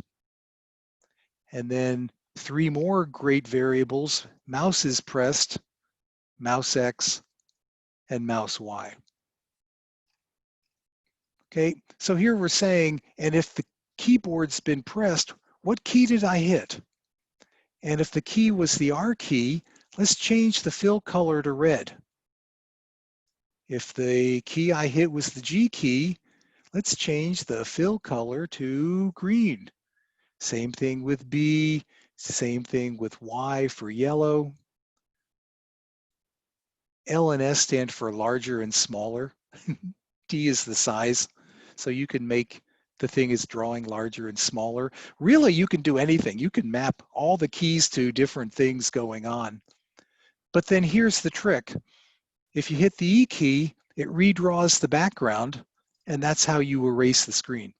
and then 3 more great variables, mouse is pressed, mouse X, and mouse Y. Okay, so here we're saying, and if the keyboard's been pressed, what key did I hit? And if the key was the R key, let's change the fill color to red. If the key I hit was the G key, let's change the fill color to green. Same thing with B, same thing with Y for yellow. L and S stand for larger and smaller. D is the size. So you can make the thing is drawing larger and smaller. Really, you can do anything. You can map all the keys to different things going on. But then here's the trick. If you hit the E key, it redraws the background, and that's how you erase the screen.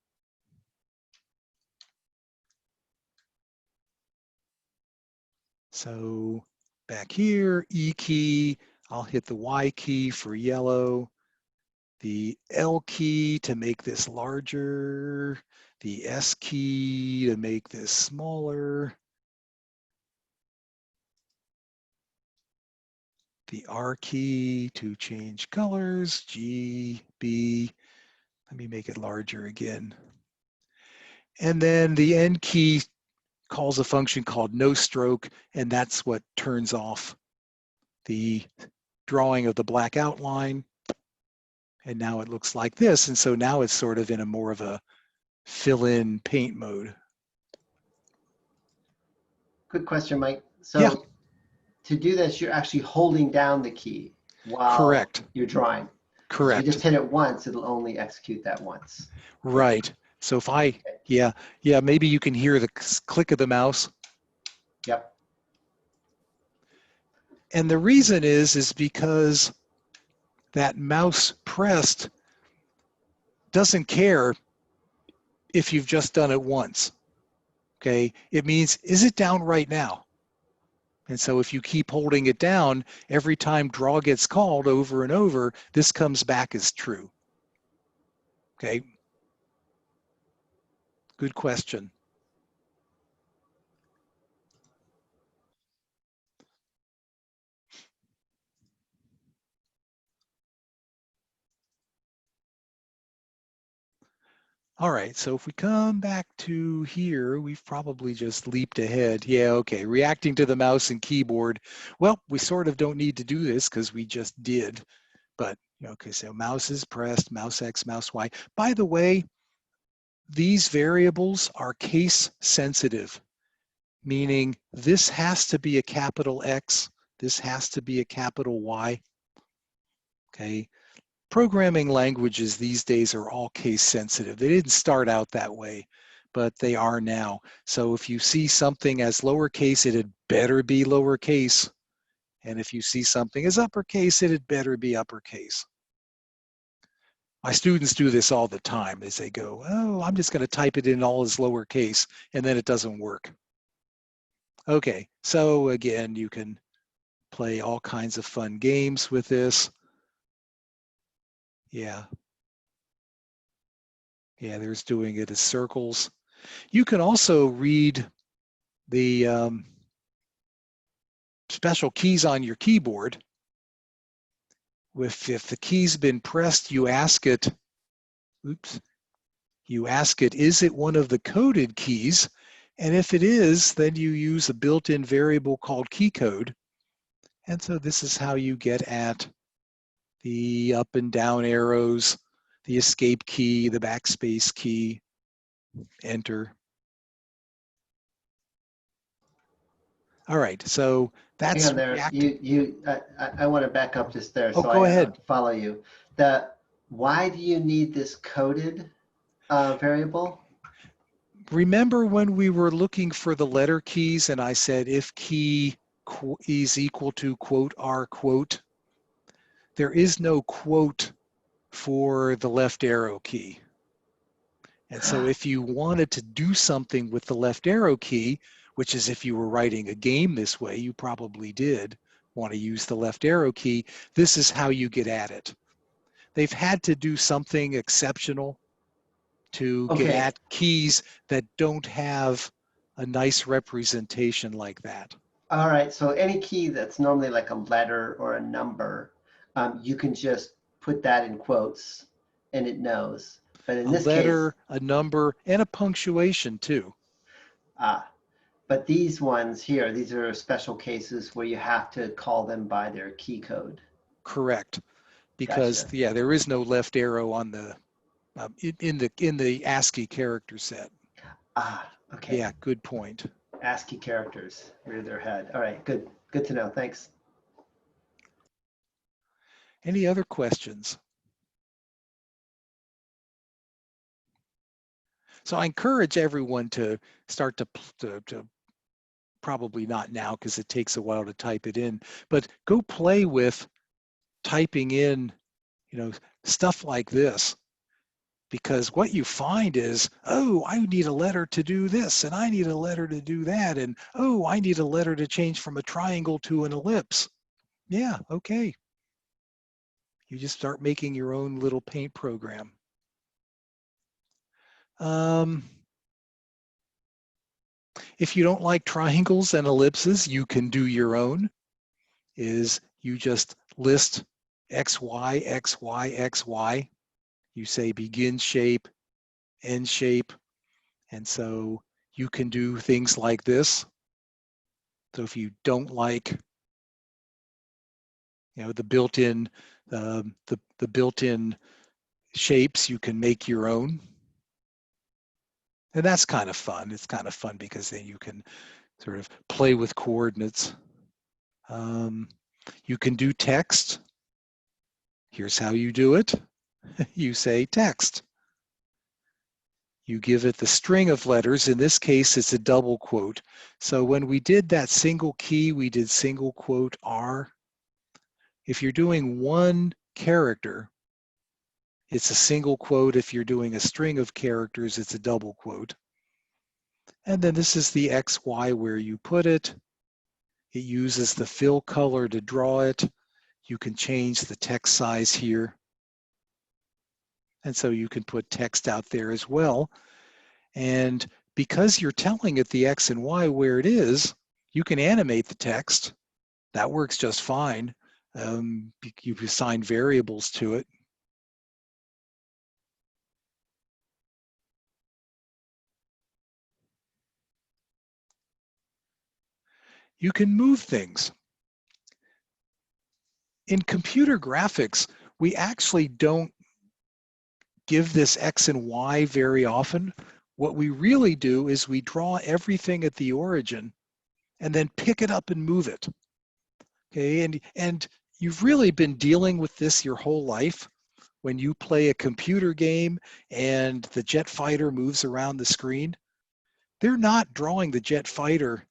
So back here, E key, I'll hit the Y key for yellow, the L key to make this larger, the S key to make this smaller, the R key to change colors, G, B, let me make it larger again. And then the N key calls a function called no stroke, and that's what turns off the drawing of the black outline. And now it looks like this. And so now it's sort of in a more of a fill-in paint mode. Good question, Mike. So Yeah. to do this, you're actually holding down the key while Correct. you're drawing. If you Correct. just hit it once, it'll only execute that once. Right. So if I, yeah, maybe you can hear the click of the mouse. Yep. And the reason is because that mouse pressed doesn't care if you've just done it once. Okay. It means, is it down right now? And so if you keep holding it down, every time draw gets called over and over, this comes back as true. Okay. Good question. All right, so if we come back to here, we've probably just leaped ahead. Yeah, okay, reacting to the mouse and keyboard. Well, we sort of don't need to do this because we just did. But, okay, so mouse is pressed, mouse X, mouse Y. By the way, these variables are case sensitive, meaning this has to be a capital X, this has to be a capital Y. Okay, programming languages these days are all case sensitive. They didn't start out that way, but they are now. So if you see something as lowercase, it had better be lowercase. And if you see something as uppercase, it had better be uppercase. My students do this all the time as they go, oh, I'm just going to type it in all as lowercase, and then it doesn't work. Okay, so again, you can play all kinds of fun games with this. Yeah, there's doing it as circles. You can also read the special keys on your keyboard. If the key's been pressed, you ask it, is it one of the coded keys? And if it is, then you use a built-in variable called key code. And so this is how you get at the up and down arrows, the escape key, the backspace key, enter. All right, so that's Hang on there. reacting. I want to back up just there. Oh, So go I ahead. follow you. Why do you need this coded variable? Remember when we were looking for the letter keys and I said if key is equal to quote R quote, there is no quote for the left arrow key. And so if you wanted to do something with the left arrow key, which is if you were writing a game this way, you probably did want to use the left arrow key, this is how you get at it. They've had to do something exceptional to get Okay. at keys that don't have a nice representation like that. All right. So any key that's normally like a letter or a number, you can just put that in quotes and it knows. But in A this letter, case, a number, and a punctuation too. But these ones here, these are special cases where you have to call them by their key code. Correct. Because Gotcha. yeah, there is no left arrow on the in the ASCII character set. Ah, okay. Yeah, good point. ASCII characters, rear their head. All right, good. Good to know. Thanks. Any other questions? So I encourage everyone to start to probably not now because it takes a while to type it in, but go play with typing in, stuff like this. Because what you find is, oh, I need a letter to do this, and I need a letter to do that, and oh, I need a letter to change from a triangle to an ellipse. Yeah, okay. You just start making your own little paint program. If you don't like triangles and ellipses, you can do your own. Is you just list X, Y, X, Y, X, Y. You say begin shape, end shape, and so you can do things like this. So if you don't like, the built-in the built-in shapes, you can make your own. And that's kind of fun. It's kind of fun because then you can sort of play with coordinates. You can do text. Here's how you do it. You say text. You give it the string of letters. In this case, it's a double quote. So when we did that single key, we did single quote R. If you're doing one character, it's a single quote. If you're doing a string of characters, it's a double quote. And then this is the X, Y where you put it. It uses the fill color to draw it. You can change the text size here. And so you can put text out there as well. And because you're telling it the X and Y where it is, you can animate the text. That works just fine. You've assigned variables to it. You can move things. In computer graphics, we actually don't give this X and Y very often. What we really do is we draw everything at the origin and then pick it up and move it. Okay, and you've really been dealing with this your whole life. When you play a computer game and the jet fighter moves around the screen, they're not drawing the jet fighter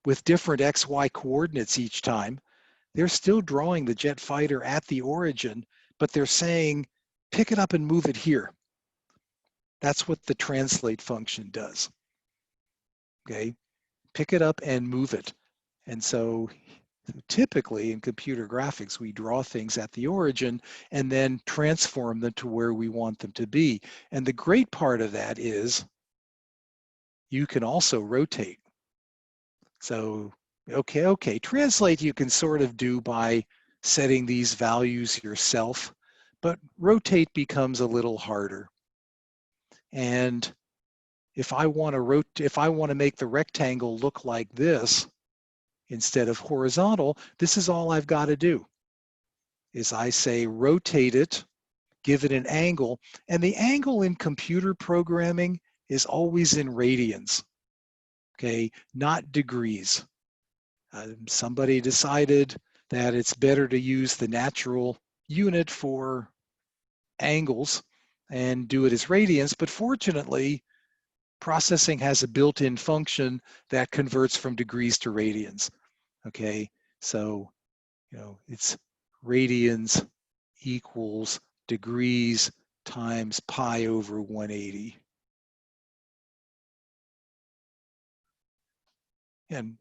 with different XY coordinates each time. They're still drawing the jet fighter at the origin, but they're saying, pick it up and move it here. That's what the translate function does. Okay, pick it up and move it. And so typically in computer graphics, we draw things at the origin and then transform them to where we want them to be. And the great part of that is you can also rotate. So, okay, translate you can sort of do by setting these values yourself, but rotate becomes a little harder. And if I want to make the rectangle look like this instead of horizontal, this is all I've got to do. Is I say rotate it, give it an angle, and the angle in computer programming is always in radians, okay, not degrees. Somebody decided that it's better to use the natural unit for angles and do it as radians, but fortunately, processing has a built-in function that converts from degrees to radians. Okay, so it's radians equals degrees times pi over 180. And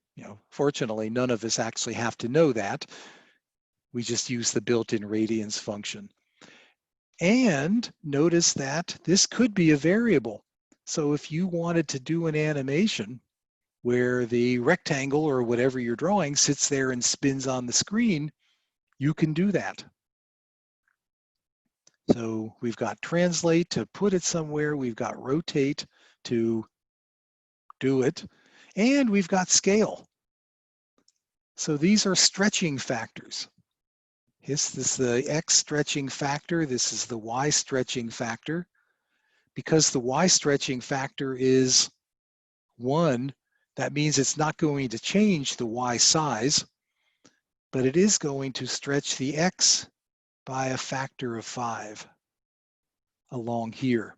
fortunately, none of us actually have to know that. We just use the built-in radians function. And notice that this could be a variable. So if you wanted to do an animation where the rectangle or whatever you're drawing sits there and spins on the screen, you can do that. So we've got translate to put it somewhere, we've got rotate to do it, and we've got scale. So these are stretching factors. This is the X stretching factor. This is the Y stretching factor. Because the Y stretching factor is 1, that means it's not going to change the Y size, but it is going to stretch the X by a factor of 5 along here.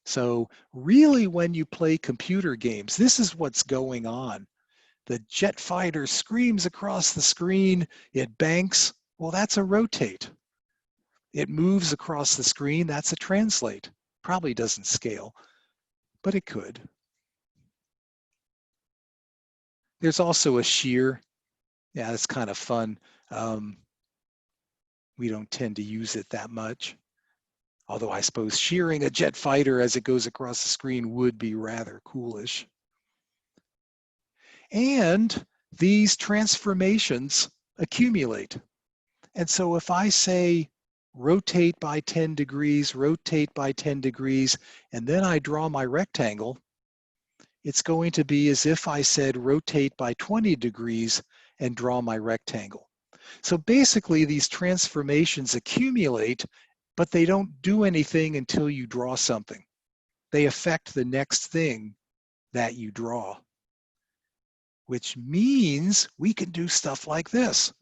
So really, when you play computer games, this is what's going on. The jet fighter screams across the screen, it banks. Well, that's a rotate. It moves across the screen, that's a translate. Probably doesn't scale, but it could. There's also a shear. Yeah, that's kind of fun. We don't tend to use it that much. Although I suppose shearing a jet fighter as it goes across the screen would be rather coolish. And these transformations accumulate. And so if I say rotate by 10 degrees, rotate by 10 degrees, and then I draw my rectangle, it's going to be as if I said rotate by 20 degrees and draw my rectangle. So basically these transformations accumulate, but they don't do anything until you draw something. They affect the next thing that you draw, which means we can do stuff like this.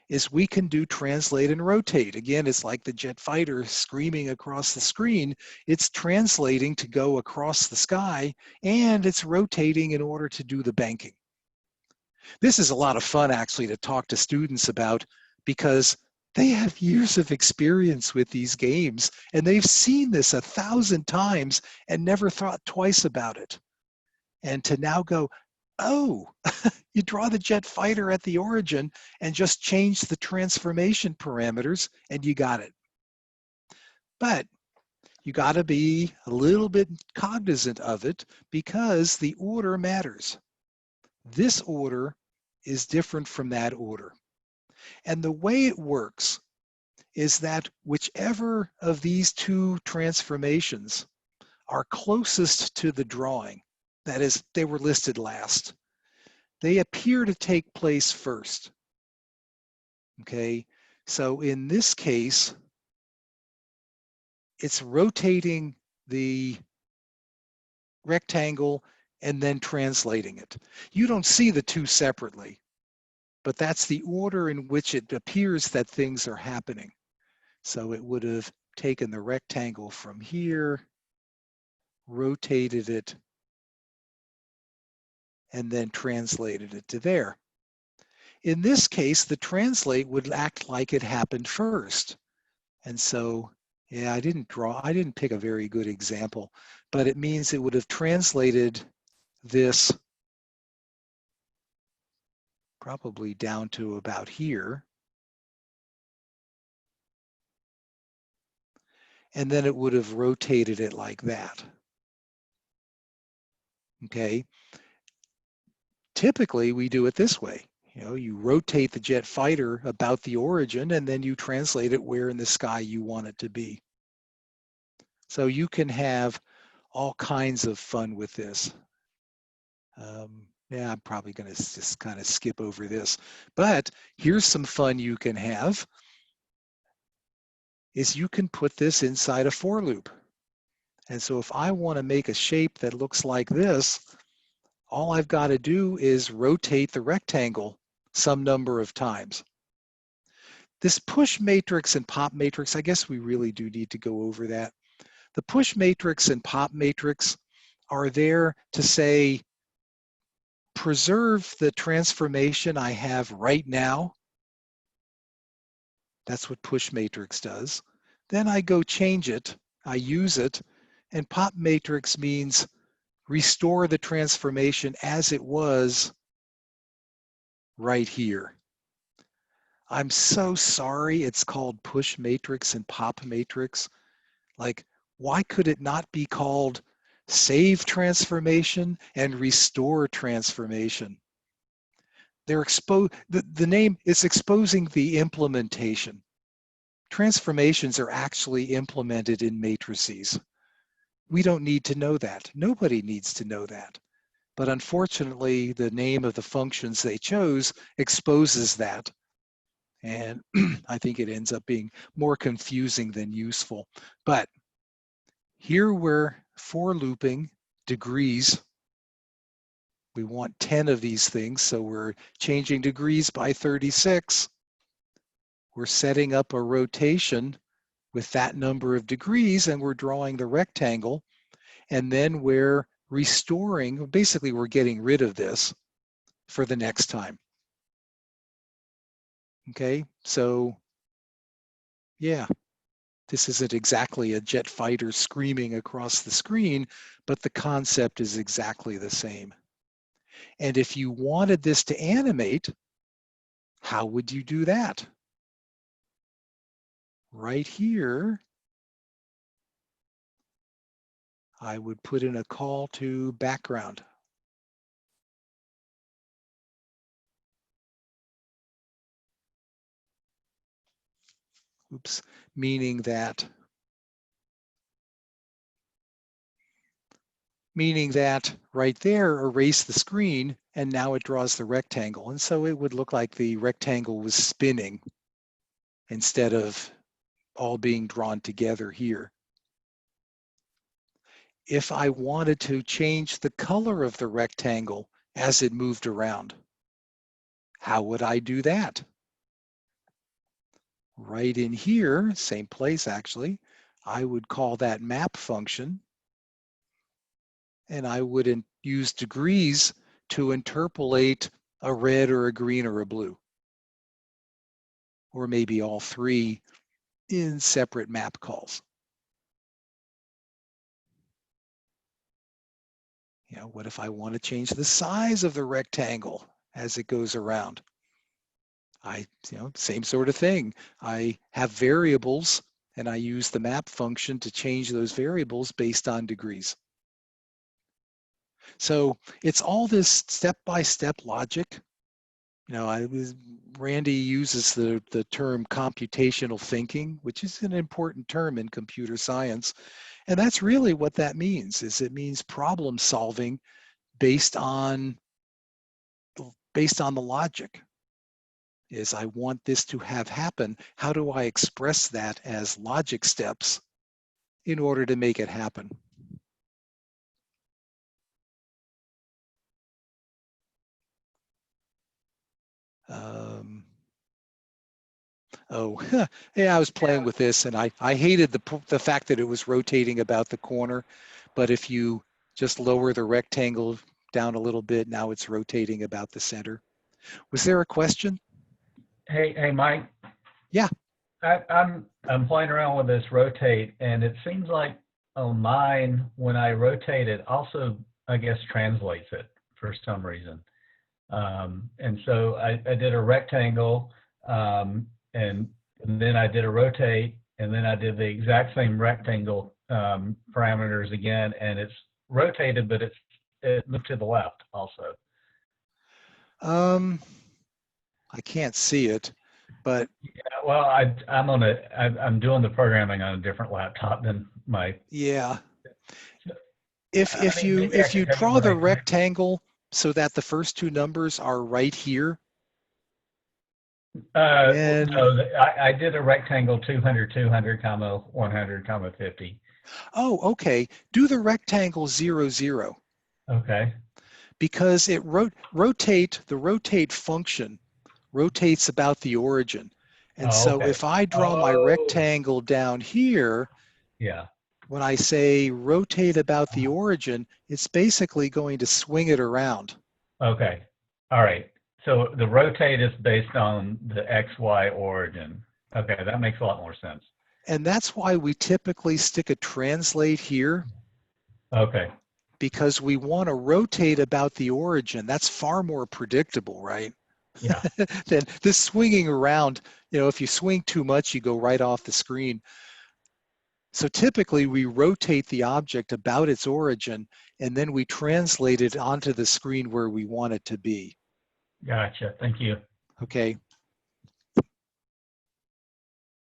Is we can do translate and rotate. Again, it's like the jet fighter screaming across the screen. It's translating to go across the sky, and it's rotating in order to do the banking. This is a lot of fun, actually, to talk to students about, because they have years of experience with these games, and they've seen this 1,000 times and never thought twice about it. And to now go, oh, you draw the jet fighter at the origin and just change the transformation parameters and you got it. But you got to be a little bit cognizant of it because the order matters. This order is different from that order. And the way it works is that whichever of these two transformations are closest to the drawing, that is, they were listed last, they appear to take place first. Okay, so in this case, it's rotating the rectangle and then translating it. You don't see the two separately, but that's the order in which it appears that things are happening. So it would have taken the rectangle from here, rotated it, and then translated it to there. In this case, the translate would act like it happened first. And so, yeah, I didn't pick a very good example, but it means it would have translated this probably down to about here. And then it would have rotated it like that. Okay. Typically, we do it this way. You know, you rotate the jet fighter about the origin and then you translate it where in the sky you want it to be. So you can have all kinds of fun with this. Yeah, I'm probably going to just kind of skip over this. But here's some fun you can have, is you can put this inside a for loop. And so if I want to make a shape that looks like this, all I've got to do is rotate the rectangle some number of times. This push matrix and pop matrix, I guess we really do need to go over that. The push matrix and pop matrix are there to say, preserve the transformation I have right now. That's what push matrix does. Then I go change it, I use it, and pop matrix means restore the transformation as it was right here. I'm so sorry it's called push matrix and pop matrix. Like, why could it not be called save transformation and restore transformation? They're the name is exposing the implementation. Transformations are actually implemented in matrices. We don't need to know that. Nobody needs to know that. But unfortunately, the name of the functions they chose exposes that. And I think it ends up being more confusing than useful. But here we're for looping degrees. We want 10 of these things, so we're changing degrees by 36. We're setting up a rotation with that number of degrees, and we're drawing the rectangle. And then we're restoring, basically we're getting rid of this for the next time. Okay, so yeah, this isn't exactly a jet fighter screaming across the screen, but the concept is exactly the same. And if you wanted this to animate, how would you do that? Right here, I would put in a call to background. Oops, meaning that right there, erase the screen, and now it draws the rectangle. And so it would look like the rectangle was spinning instead of all being drawn together here. If I wanted to change the color of the rectangle as it moved around, how would I do that? Right in here, same place actually, I would call that map function, and I would use degrees to interpolate a red or a green or a blue, or maybe all three in separate map calls. You know, what if I want to change the size of the rectangle as it goes around? Same sort of thing. I have variables and I use the map function to change those variables based on degrees. So it's all this step-by-step logic. You know, Randy uses the term computational thinking, which is an important term in computer science. And that's really what that means, is it means problem solving based on the logic. Is I want this to have happen. How do I express that as logic steps in order to make it happen? Oh, yeah, I was playing with this and I hated the fact that it was rotating about the corner, but if you just lower the rectangle down a little bit, now it's rotating about the center. Was there a question? Hey, Mike. Yeah. I'm playing around with this rotate, and it seems like on mine, when I rotate it, also I guess translates it for some reason. And so I did a rectangle, and then I did a rotate, and then I did the exact same rectangle parameters again, and it's rotated, but it moved to the left also. I can't see it, but yeah, well, I'm doing the programming on a different laptop than my. Yeah. If maybe I you can tell you draw what the I did. rectangle so that the first two numbers are right here, then No, I did a rectangle 200, 200, comma 100, comma 50. oh, okay. Do the rectangle 0, 0. Okay. Because it the rotate function rotates about the origin. And Oh, so okay. if I draw my Oh, rectangle down here, yeah. when I say rotate about the origin, it's basically going to swing it around. Okay. All right. So the rotate is based on the XY origin. Okay, that makes a lot more sense. And that's why we typically stick a translate here. Okay. Because we want to rotate about the origin. That's far more predictable, right? Yeah. Than this swinging around. You know, if you swing too much, you go right off the screen. So typically we rotate the object about its origin and then we translate it onto the screen where we want it to be. Gotcha. Thank you. Okay.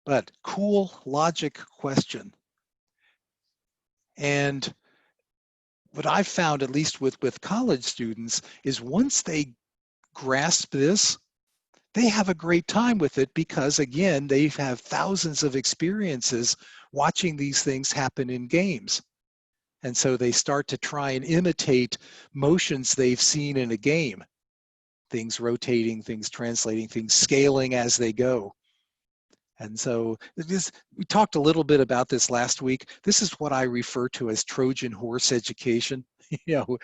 But cool logic question. And what I've found, at least with college students, is once they grasp this, they have a great time with it because, again, they have thousands of experiences watching these things happen in games. And so they start to try and imitate motions they've seen in a game. Things rotating, things translating, things scaling as they go. And so we talked a little bit about this last week. This is what I refer to as Trojan horse education. Oh,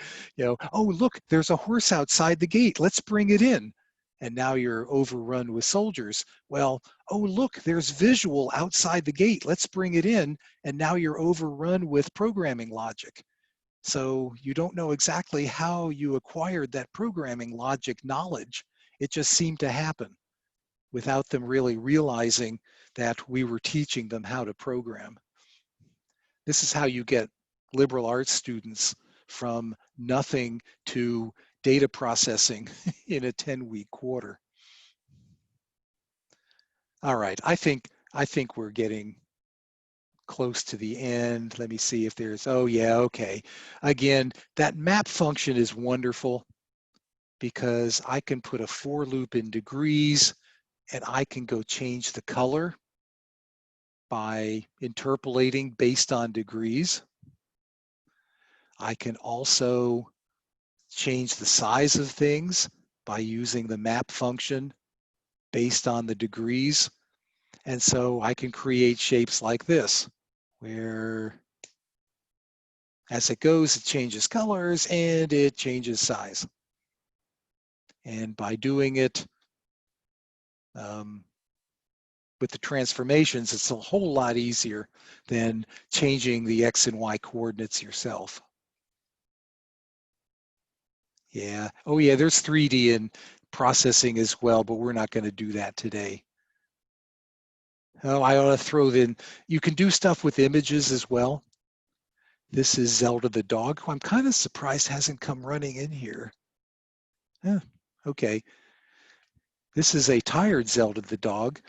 look, there's a horse outside the gate. Let's bring it in. And now you're overrun with soldiers. Well, oh, look, there's visual outside the gate. Let's bring it in. And now you're overrun with programming logic. So you don't know exactly how you acquired that programming logic knowledge. It just seemed to happen without them really realizing that we were teaching them how to program. This is how you get liberal arts students from nothing to data processing in a 10-week quarter. All right, I think we're getting close to the end. Let me see if there's, oh yeah, okay. Again, that map function is wonderful because I can put a for loop in degrees and I can go change the color by interpolating based on degrees. I can also change the size of things by using the map function based on the degrees. And so I can create shapes like this, where as it goes, it changes colors and it changes size. And by doing it with the transformations, it's a whole lot easier than changing the X and Y coordinates yourself. Yeah, oh yeah, there's 3D and processing as well, but we're not going to do that today. Oh, I ought to throw in, you can do stuff with images as well. This is Zelda the dog, who I'm kind of surprised hasn't come running in here. Okay. This is a tired Zelda the dog.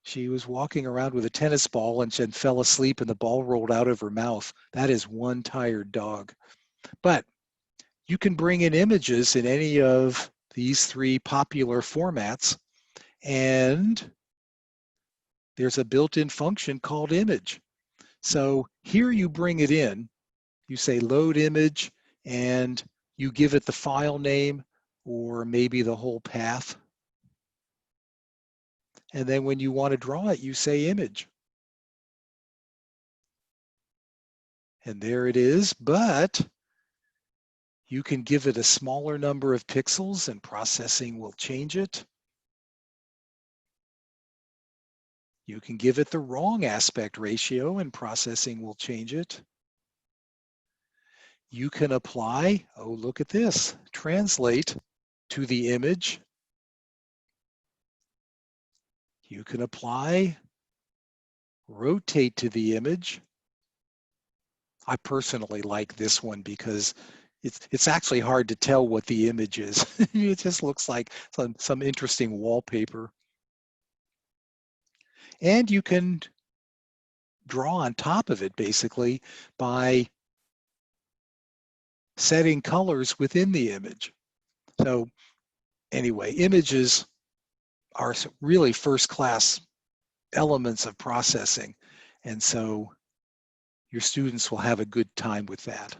She was walking around with a tennis ball and then fell asleep and the ball rolled out of her mouth. That is one tired dog. But you can bring in images in any of these three popular formats, and there's a built-in function called image. So here you bring it in, you say load image, and you give it the file name or maybe the whole path. And then when you want to draw it, you say image. And there it is, but you can give it a smaller number of pixels and processing will change it. You can give it the wrong aspect ratio and processing will change it. You can apply, oh, look at this, translate to the image. You can apply, rotate to the image. I personally like this one because it's actually hard to tell what the image is. It just looks like some interesting wallpaper. And you can draw on top of it basically by setting colors within the image. So anyway, images are really first-class elements of processing. And so your students will have a good time with that.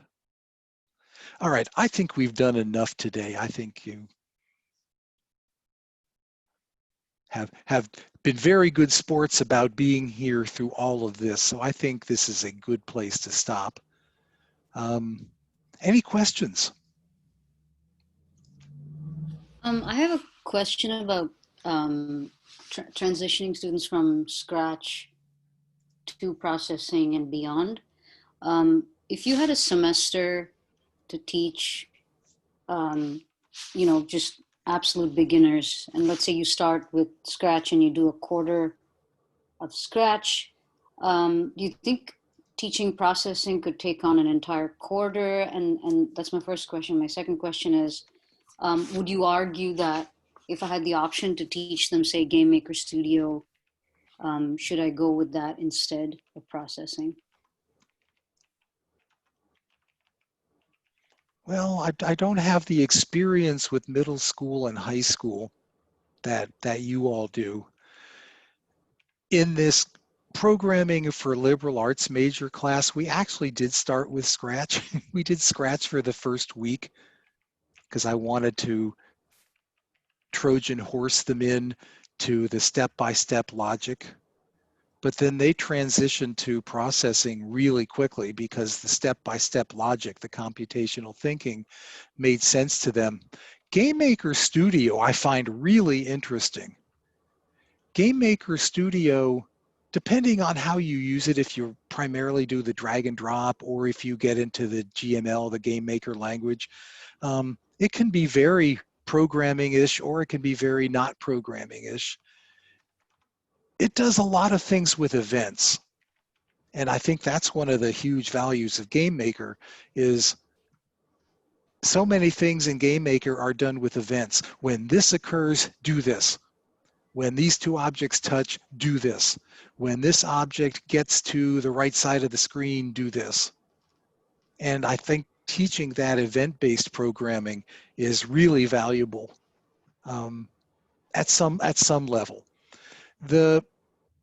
All right, I think we've done enough today. I think you have been very good sports about being here through all of this. So I think this is a good place to stop. Any questions? I have a question about transitioning students from Scratch to processing and beyond. If you had a semester to teach, just absolute beginners, and let's say you start with Scratch and you do a quarter of Scratch, do you think teaching processing could take on an entire quarter? And that's my first question. My second question is, would you argue that if I had the option to teach them, say, Game Maker Studio, should I go with that instead of processing? Well, I don't have the experience with middle school and high school that you all do. In this programming for liberal arts major class, we actually did start with Scratch. We did Scratch for the first week because I wanted to Trojan horse them in to the step-by-step logic. But then they transitioned to processing really quickly because the step-by-step logic, the computational thinking, made sense to them. Game Maker Studio I find really interesting. Game Maker Studio, depending on how you use it, if you primarily do the drag and drop or if you get into the GML, the Game Maker language, it can be very programming-ish or it can be very not programming-ish. It does a lot of things with events. And I think that's one of the huge values of Game Maker is so many things in Game Maker are done with events. When this occurs, do this. When these two objects touch, do this. When this object gets to the right side of the screen, do this. And I think teaching that event-based programming is really valuable at some level. The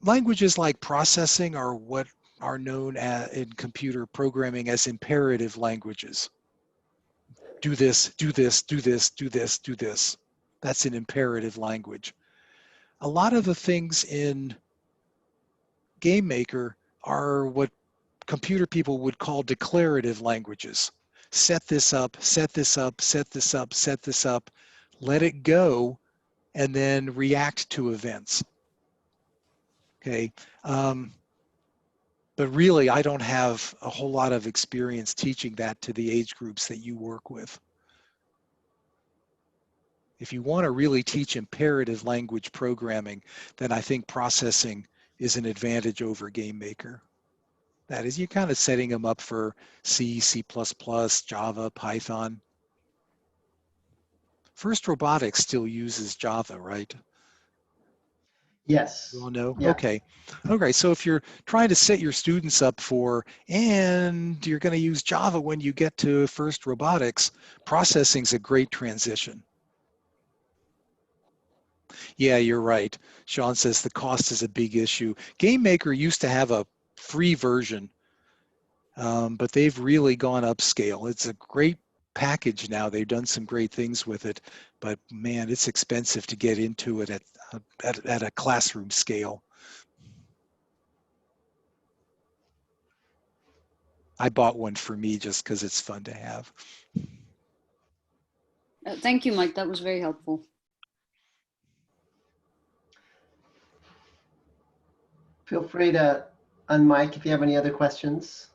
languages like processing are what are known in computer programming as imperative languages. Do this, do this, do this, do this, do this. That's an imperative language. A lot of the things in Game Maker are what computer people would call declarative languages. Set this up, set this up, set this up, set this up, let it go, and then react to events. Okay. But really, I don't have a whole lot of experience teaching that to the age groups that you work with. If you want to really teach imperative language programming, then I think processing is an advantage over Game Maker. That is, you're kind of setting them up for C, C++, Java, Python. First Robotics still uses Java, right? Yes. You all know? Yeah. Okay. Okay, so if you're trying to set your students up for, and you're going to use Java when you get to First Robotics, processing's a great transition. Yeah, you're right. Sean says the cost is a big issue. Game Maker used to have a free version, but they've really gone upscale. It's a great package now. They've done some great things with it, but man, it's expensive to get into it at a classroom scale. I bought one for me just because it's fun to have. Thank you, Mike. That was very helpful. Feel free to unmic if you have any other questions.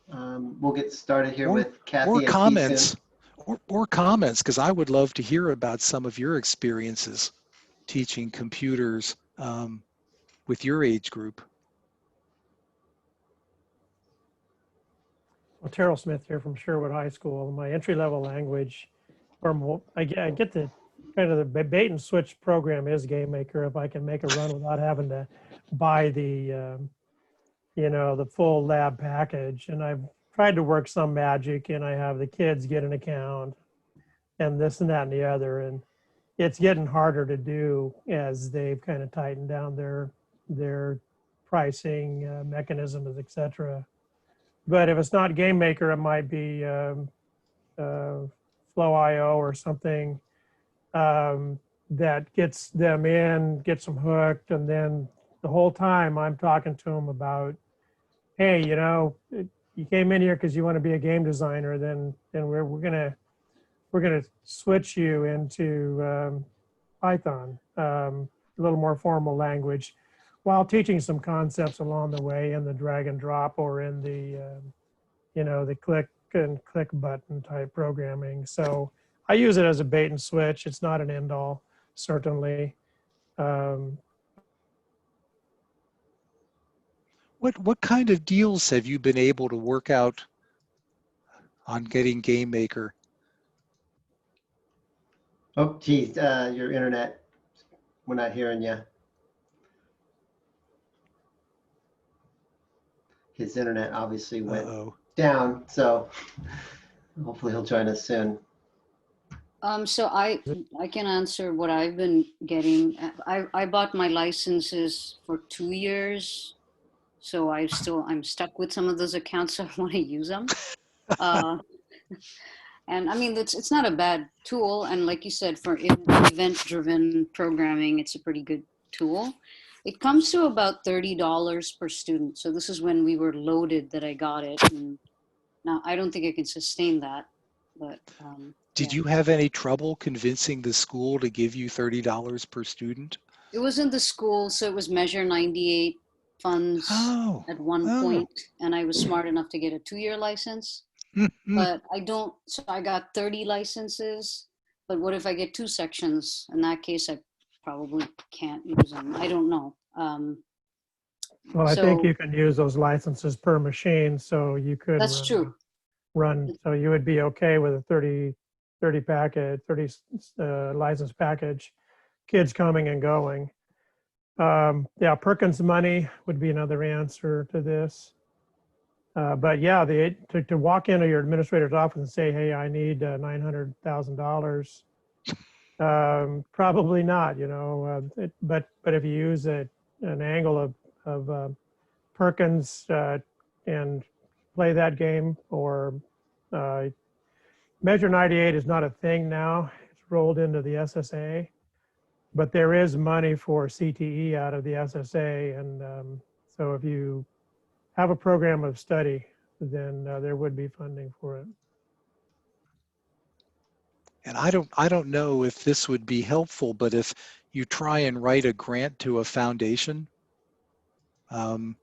We'll get started here with Kathy or and comments, Keith or comments, because I would love to hear about some of your experiences teaching computers with your age group. Well, Terrell Smith here from Sherwood High School. My entry-level language, or I get the kind of the bait and switch program is Game Maker. If I can make a run without having to buy the, the full lab package, and I've tried to work some magic, and I have the kids get an account, and this and that and the other, and it's getting harder to do as they've kind of tightened down their pricing mechanisms, etc. But if it's not Game Maker, it might be Flow.io or something that gets them in, gets them hooked, and then the whole time I'm talking to them about, hey, you came in here because you want to be a game designer, then we're gonna switch you into Python, a little more formal language, while teaching some concepts along the way in the drag and drop or in the, the click and click button type programming. So I use it as a bait and switch. It's not an end all, certainly. What kind of deals have you been able to work out on getting Game Maker? Oh, geez, your internet, we're not hearing you. His internet obviously went down, so hopefully he'll join us soon. So I can answer what I've been getting. I bought my licenses for 2 years, so I'm stuck with some of those accounts. So I want to use them. Uh, and I mean, it's not a bad tool. And like you said, for event-driven programming, it's a pretty good tool. It comes to about $30 per student. So this is when we were loaded that I got it. And now I don't think I can sustain that, but Did yeah. you have any trouble convincing the school to give you $30 per student? It wasn't the school, so it was Measure 98 funds Oh, at one oh. point, and I was smart enough to get a 2-year license. But I don't, so I got 30 licenses, but what if I get 2 sections? In that case, I probably can't use them. I don't know. Well, I think So you can use those licenses per machine, so you could that's true. so you would be okay with a 30 packet, 30 license package, kids coming and going. Yeah, Perkins money would be another answer to this. But yeah, to walk into your administrator's office and say, hey, I need $900,000, probably not, but if you use an angle of Perkins and play that game, or uh, Measure 98 is not a thing now. It's rolled into the SSA, but there is money for CTE out of the SSA. And so if you have a program of study, then there would be funding for it. And I don't know if this would be helpful, but if you try and write a grant to a foundation, um,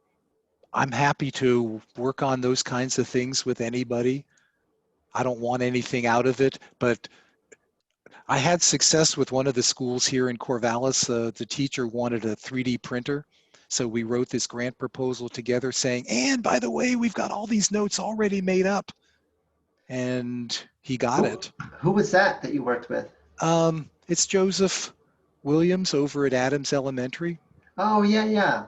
I'm happy to work on those kinds of things with anybody. I don't want anything out of it, but I had success with one of the schools here in Corvallis. The teacher wanted a 3D printer. So we wrote this grant proposal together saying, and by the way, we've got all these notes already made up. And he got it. Who was that you worked with? It's Joseph Williams over at Adams Elementary. Oh yeah.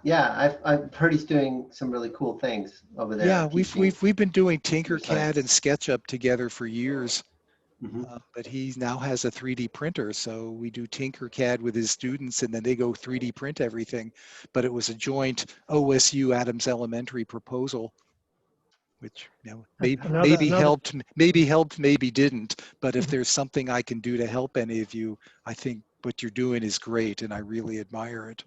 I've heard he's doing some really cool things over there. Yeah, teaching we've been doing computer Tinkercad and science. SketchUp together for years. Mhm. But he now has a 3D printer, so we do Tinkercad with his students, and then they go 3D print everything. But it was a joint OSU Adams Elementary proposal, which maybe Another helped, maybe didn't. But if there's something I can do to help any of you, I think what you're doing is great, and I really admire it.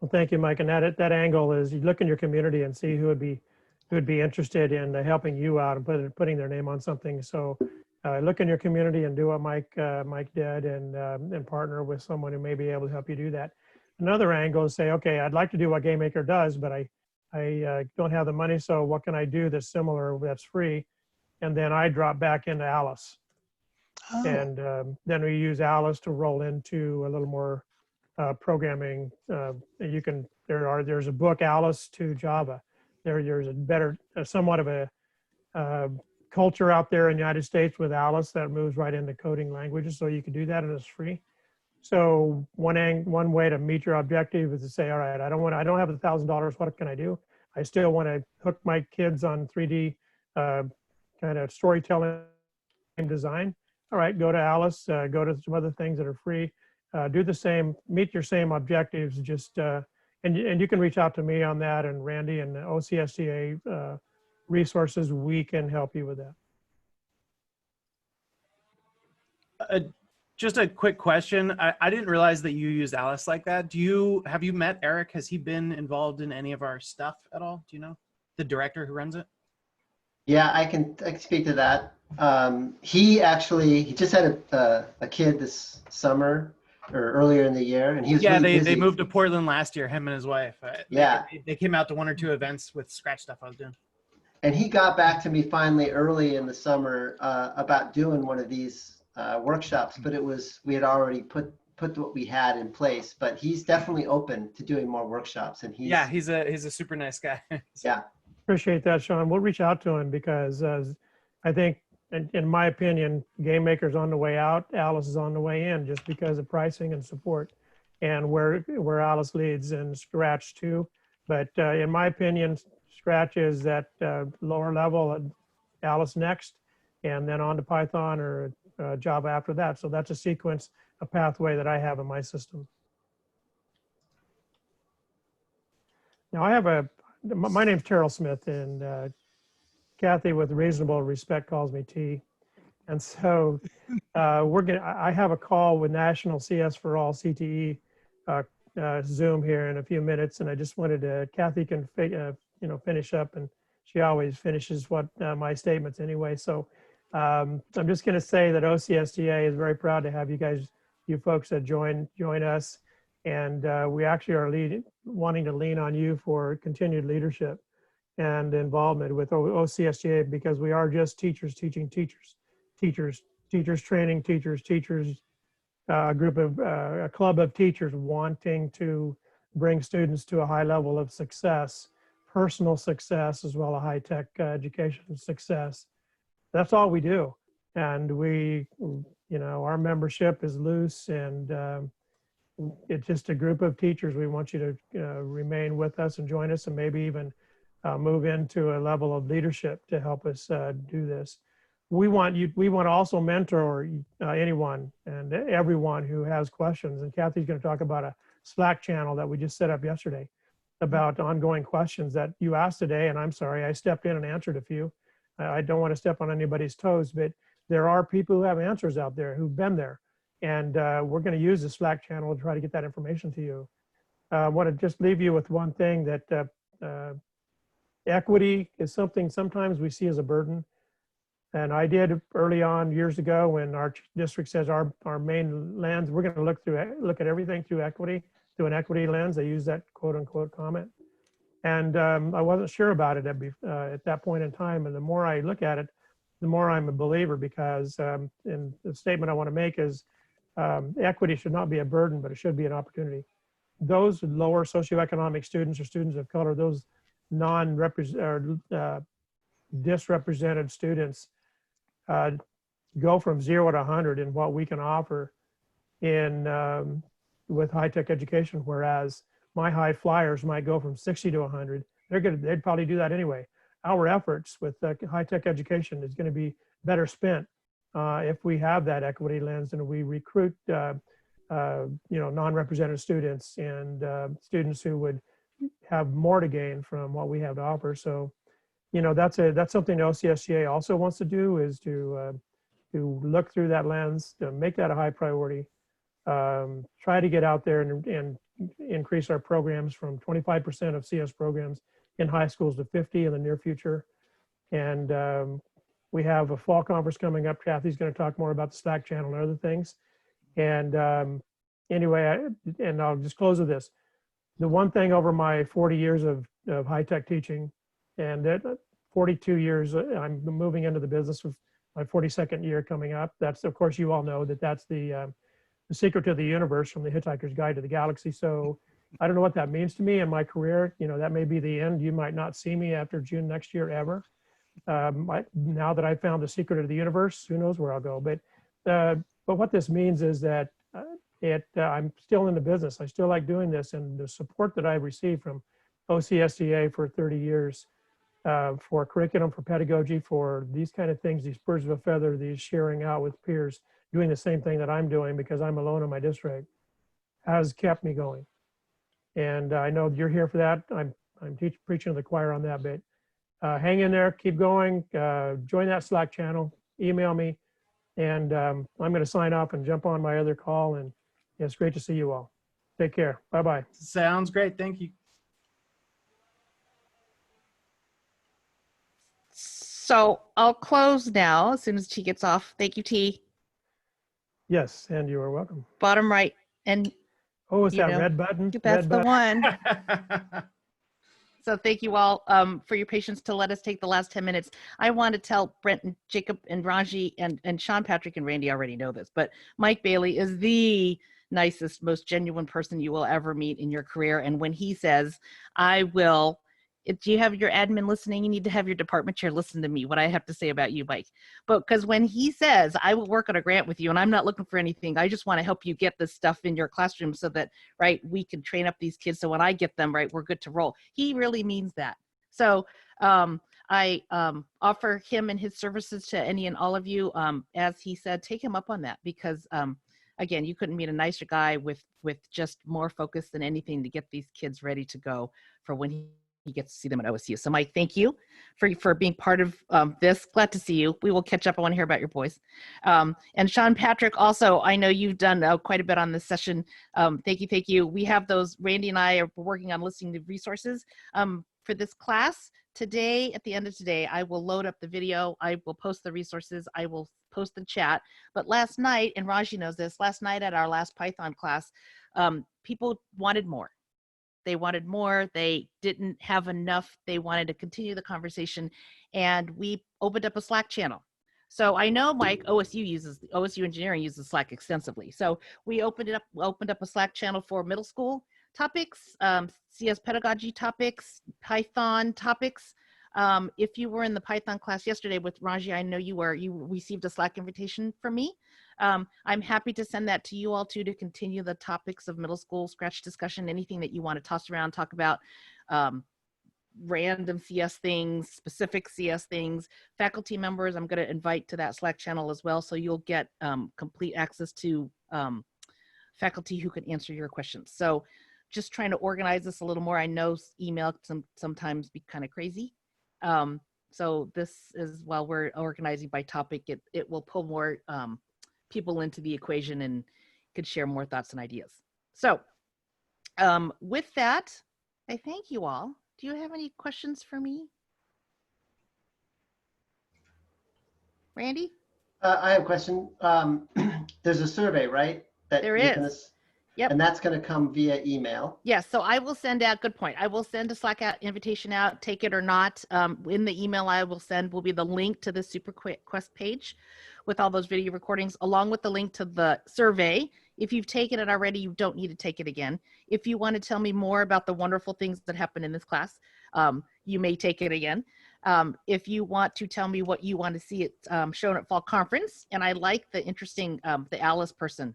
Well, thank you, Mike. And that angle is you look in your community and see who would be interested in helping you out and putting their name on something. So look in your community and do what Mike did, and partner with someone who may be able to help you do that. Another angle is say, okay, I'd like to do what GameMaker does, but I don't have the money. So what can I do that's similar, that's free? And then I drop back into Alice. Oh, And then we use Alice to roll into a little more programming. There's a book, Alice to Java. There's a better, somewhat of a culture out there in the United States with Alice that moves right into coding languages. So you can do that and it's free. So one way to meet your objective is to say, all right, I don't have $1,000. What can I do? I still want to hook my kids on 3D kind of storytelling and design. All right, go to Alice, go to some other things that are free. Do the same, meet your same objectives, and you can reach out to me on that, and Randy and OCSTA resources, we can help you with that. Just a quick question. I didn't realize that you used Alice like that. Have you met Eric? Has he been involved in any of our stuff at all? Do you know the director who runs it? Yeah, I can speak to that. He just had a kid this summer or earlier in the year, and he was really busy. They moved to Portland last year, him and his wife. Yeah. They came out to 1 or 2 events with Scratch stuff I was doing. And he got back to me finally early in the summer about doing one of these workshops, but we had already put what we had in place. But he's definitely open to doing more workshops, and he's a super nice guy. Yeah. Appreciate that, Sean. We'll reach out to him because I think, in my opinion, GameMaker's on the way out. Alice is on the way in, just because of pricing and support, and where Alice leads, and Scratch too. But in my opinion, Scratch is that lower level, Alice next, and then on to Python or job after that. So that's a sequence, a pathway that I have in my system. Now my name's Terrell Smith, and Kathy, with reasonable respect, calls me T. And so I have a call with National CS for All CTE Zoom here in a few minutes, and I just wanted to, Kathy can finish up, and she always finishes my statements anyway. So I'm just going to say that OCSTA is very proud to have you folks that join us, and we actually are wanting to lean on you for continued leadership and involvement with OCSTA, because we are just teachers teaching teachers, teachers training teachers, a club of teachers wanting to bring students to a high level of success, personal success, as well as high-tech education success. That's all we do. And our membership is loose, and it's just a group of teachers. We want you to remain with us and join us, and maybe even move into a level of leadership to help us do this. We want to also mentor anyone and everyone who has questions. And Kathy's going to talk about a Slack channel that we just set up yesterday about ongoing questions that you asked today. And I'm sorry, I stepped in and answered a few. I don't want to step on anybody's toes, but there are people who have answers out there who've been there. And we're going to use the Slack channel to try to get that information to you. I want to just leave you with one thing, that equity is something sometimes we see as a burden. And I did early on years ago, when our district says our main lens, we're going to look at everything through equity, through an equity lens. I use that quote unquote comment. And I wasn't sure about it at that point in time. And the more I look at it, the more I'm a believer, because and the statement I want to make is equity should not be a burden, but it should be an opportunity. Those lower socioeconomic students or students of color, those disrepresented students, go from 0 to 100 in what we can offer with high-tech education, whereas my high flyers might go from 60 to 100. They'd probably do that anyway. Our efforts with high-tech education is going to be better spent if we have that equity lens, and we recruit non-represented students and students who would have more to gain from what we have to offer. So that's something OCSCA also wants to do, is to look through that lens, to make that a high priority, try to get out there and increase our programs from 25% of CS programs in high schools to 50 in the near future. And we have a fall conference coming up. Kathy's going to talk more about the Slack channel and other things. And anyway, I'll just close with this. The one thing over my 40 years of high-tech teaching, and 42 years, I'm moving into the business with my 42nd year coming up. That's, of course, you all know that's the secret to the universe from the Hitchhiker's Guide to the Galaxy. So I don't know what that means to me in my career. That may be the end. You might not see me after June next year ever. Now that I've found the secret of the universe, who knows where I'll go. But what this means is that I'm still in the business. I still like doing this, and the support that I've received from OCSDA for 30 years for curriculum, for pedagogy, for these kind of things, these birds of a feather, these sharing out with peers, doing the same thing that I'm doing because I'm alone in my district, has kept me going. And I know you're here for that. I'm preaching to the choir on that, but hang in there, keep going, join that Slack channel, email me, and I'm going to sign off and jump on my other call. And it's great to see you all. Take care. Bye-bye. Sounds great. Thank you. So I'll close now as soon as T gets off. Thank you, T. Yes, and you are welcome. Bottom right. And oh, it's that red button? That's the one. One. So thank you all for your patience to let us take the last 10 minutes. I want to tell Brent and Jacob and Raji and Sean Patrick and Randy already know this, but Mike Bailey is the nicest, most genuine person you will ever meet in your career. And when he says, I will, do you have your admin listening? You need to have your department chair listen to me, what I have to say about you, Mike. But because when he says, I will work on a grant with you and I'm not looking for anything, I just want to help you get this stuff in your classroom so that, right, we can train up these kids. So when I get them, right, we're good to roll. He really means that. So I offer him and his services to any and all of you. As he said, take him up on that because, again, you couldn't meet a nicer guy with just more focus than anything to get these kids ready to go for when he gets to see them at OSU. So Mike, thank you for being part of this. Glad to see you. We will catch up. I want to hear about your boys. And Sean Patrick, also, I know you've done quite a bit on this session. Thank you. Thank you. We have those, Randy and I are working on listing the resources for this class. Today, at the end of today, I will load up the video. I will post the resources. I will post the chat. But last night, and Raji knows this, last night at our last Python class, people wanted more. They wanted more. They didn't have enough. They wanted to continue the conversation. And we opened up a Slack channel. So I know, Mike, OSU Engineering uses Slack extensively. So we opened up a Slack channel for middle school topics, CS pedagogy topics, Python topics. If you were in the Python class yesterday with Raji, I know you received a Slack invitation from me. I'm happy to send that to you all too, to continue the topics of middle school Scratch discussion, anything that you want to toss around, talk about random CS things, specific CS things. Faculty members, I'm going to invite to that Slack channel as well. So you'll get complete access to faculty who can answer your questions. So just trying to organize this a little more. I know email can sometimes be kind of crazy. So this is, while we're organizing by topic, it will pull more people into the equation and could share more thoughts and ideas. So with that, I thank you all. Do you have any questions for me? Randy? I have a question. There's a survey, right? There is. Yep. And that's going to come via email. Yes, so I will send out, good point. I will send a Slack invitation out, take it or not. In the email I will send will be the link to the Super Quest page with all those video recordings, along with the link to the survey. If you've taken it already, you don't need to take it again. If you want to tell me more about the wonderful things that happened in this class, you may take it again. If you want to tell me what you want to see it shown at Fall Conference, and I like the interesting, the Alice person,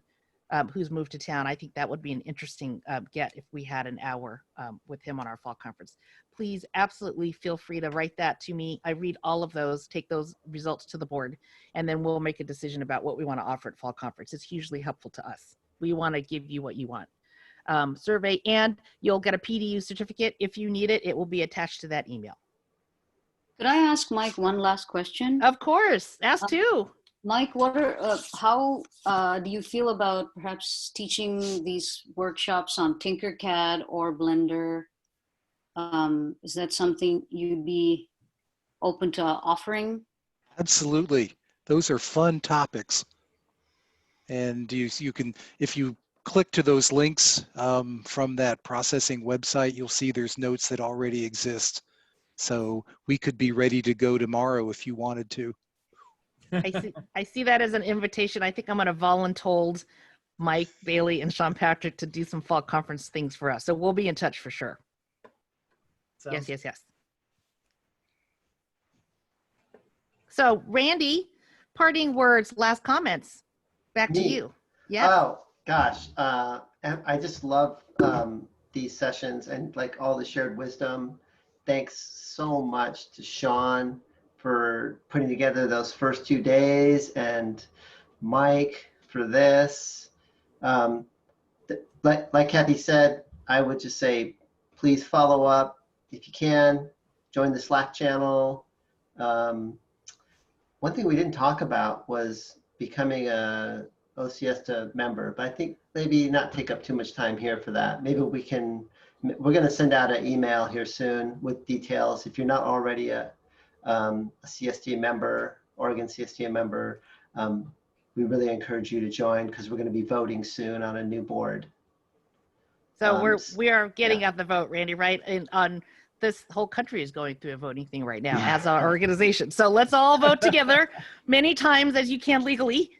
who's moved to town. I think that would be an interesting get if we had an hour with him on our fall conference. Please absolutely feel free to write that to me. I read all of those, take those results to the board, and then we'll make a decision about what we want to offer at fall conference. It's hugely helpful to us. We want to give you what you want. Survey, and you'll get a PDU certificate. If you need it, it will be attached to that email. Could I ask Mike one last question? Of course, ask two. Mike, how do you feel about perhaps teaching these workshops on Tinkercad or Blender? Is that something you'd be open to offering? Absolutely. Those are fun topics. And you can, if you click to those links from that processing website, you'll see there's notes that already exist. So we could be ready to go tomorrow if you wanted to. I see that as an invitation. I think I'm going to voluntold Mike Bailey and Sean Patrick to do some fall conference things for us. So we'll be in touch for sure. Yes. So Randy, parting words, last comments. Back to you. Yeah. Oh gosh, I just love these sessions and like all the shared wisdom. Thanks so much to Sean for putting together those first 2 days, and Mike for this. Like Kathy said, I would just say, please follow up if you can. Join the Slack channel. One thing we didn't talk about was becoming a OCS member, but I think maybe not take up too much time here for that. Maybe we're going to send out an email here soon with details. If you're not already a CSTA member, Oregon CSTA member, we really encourage you to join because we're going to be voting soon on a new board. So we are getting at the vote, Randy, right? And on this whole country is going through a voting thing right now as our organization. So let's all vote together many times as you can legally.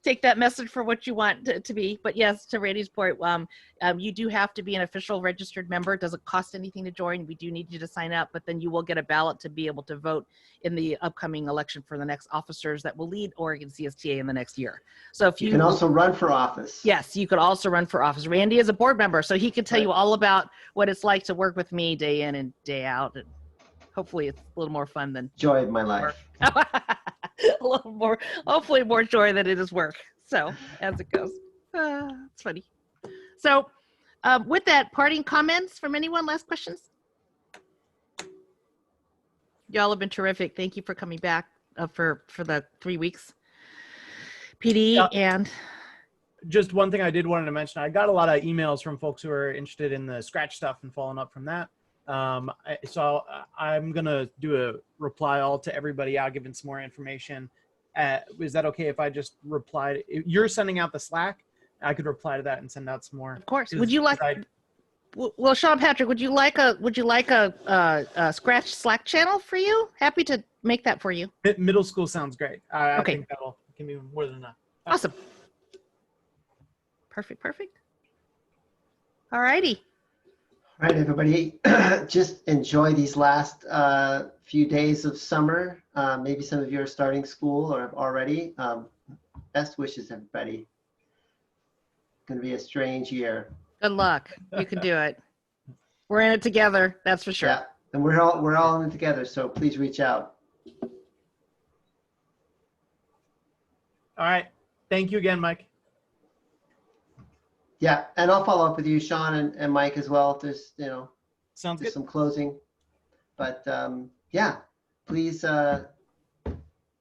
Take that message for what you want to be. But yes, to Randy's point, you do have to be an official registered member. It doesn't cost anything to join. We do need you to sign up, but then you will get a ballot to be able to vote in the upcoming election for the next officers that will lead Oregon CSTA in the next year. So if you can also run for office. Yes, you could also run for office. Randy is a board member, so he could tell you all about what it's like to work with me day in and day out. hopefully it's a little more fun than Joy of my life. a little more, hopefully more joy than it is work. So as it goes, it's funny. So with that, parting comments from anyone? Last questions? Y'all have been terrific. Thank you for coming back for the 3 weeks. PD Yeah. and Just one thing I did wanted to mention. I got a lot of emails from folks who are interested in the Scratch stuff and following up from that. So I'm going to do a reply all to everybody out, giving some more information. Is that okay if I just reply? You're sending out the Slack. I could reply to that and send out some more. of course, would you like? Well, Sean Patrick, would you like a Scratch Slack channel for you? Happy to make that for you. Middle school sounds great. I Okay. think that'll give me more than enough. Awesome. Perfect. All righty. All right, everybody, just enjoy these last few days of summer. Maybe some of you are starting school or have already. Best wishes, everybody. Going to be a strange year. Good luck. You can do it. We're in it together. That's for sure. Yeah, and we're all in it together. So please reach out. All right. Thank you again, Mike. Yeah, and I'll follow up with you, Sean and Mike as well. If there's Sounds good. some closing, but yeah, please feel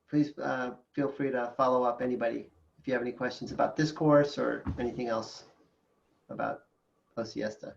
free to follow up anybody if you have any questions about this course or anything else about O Siesta.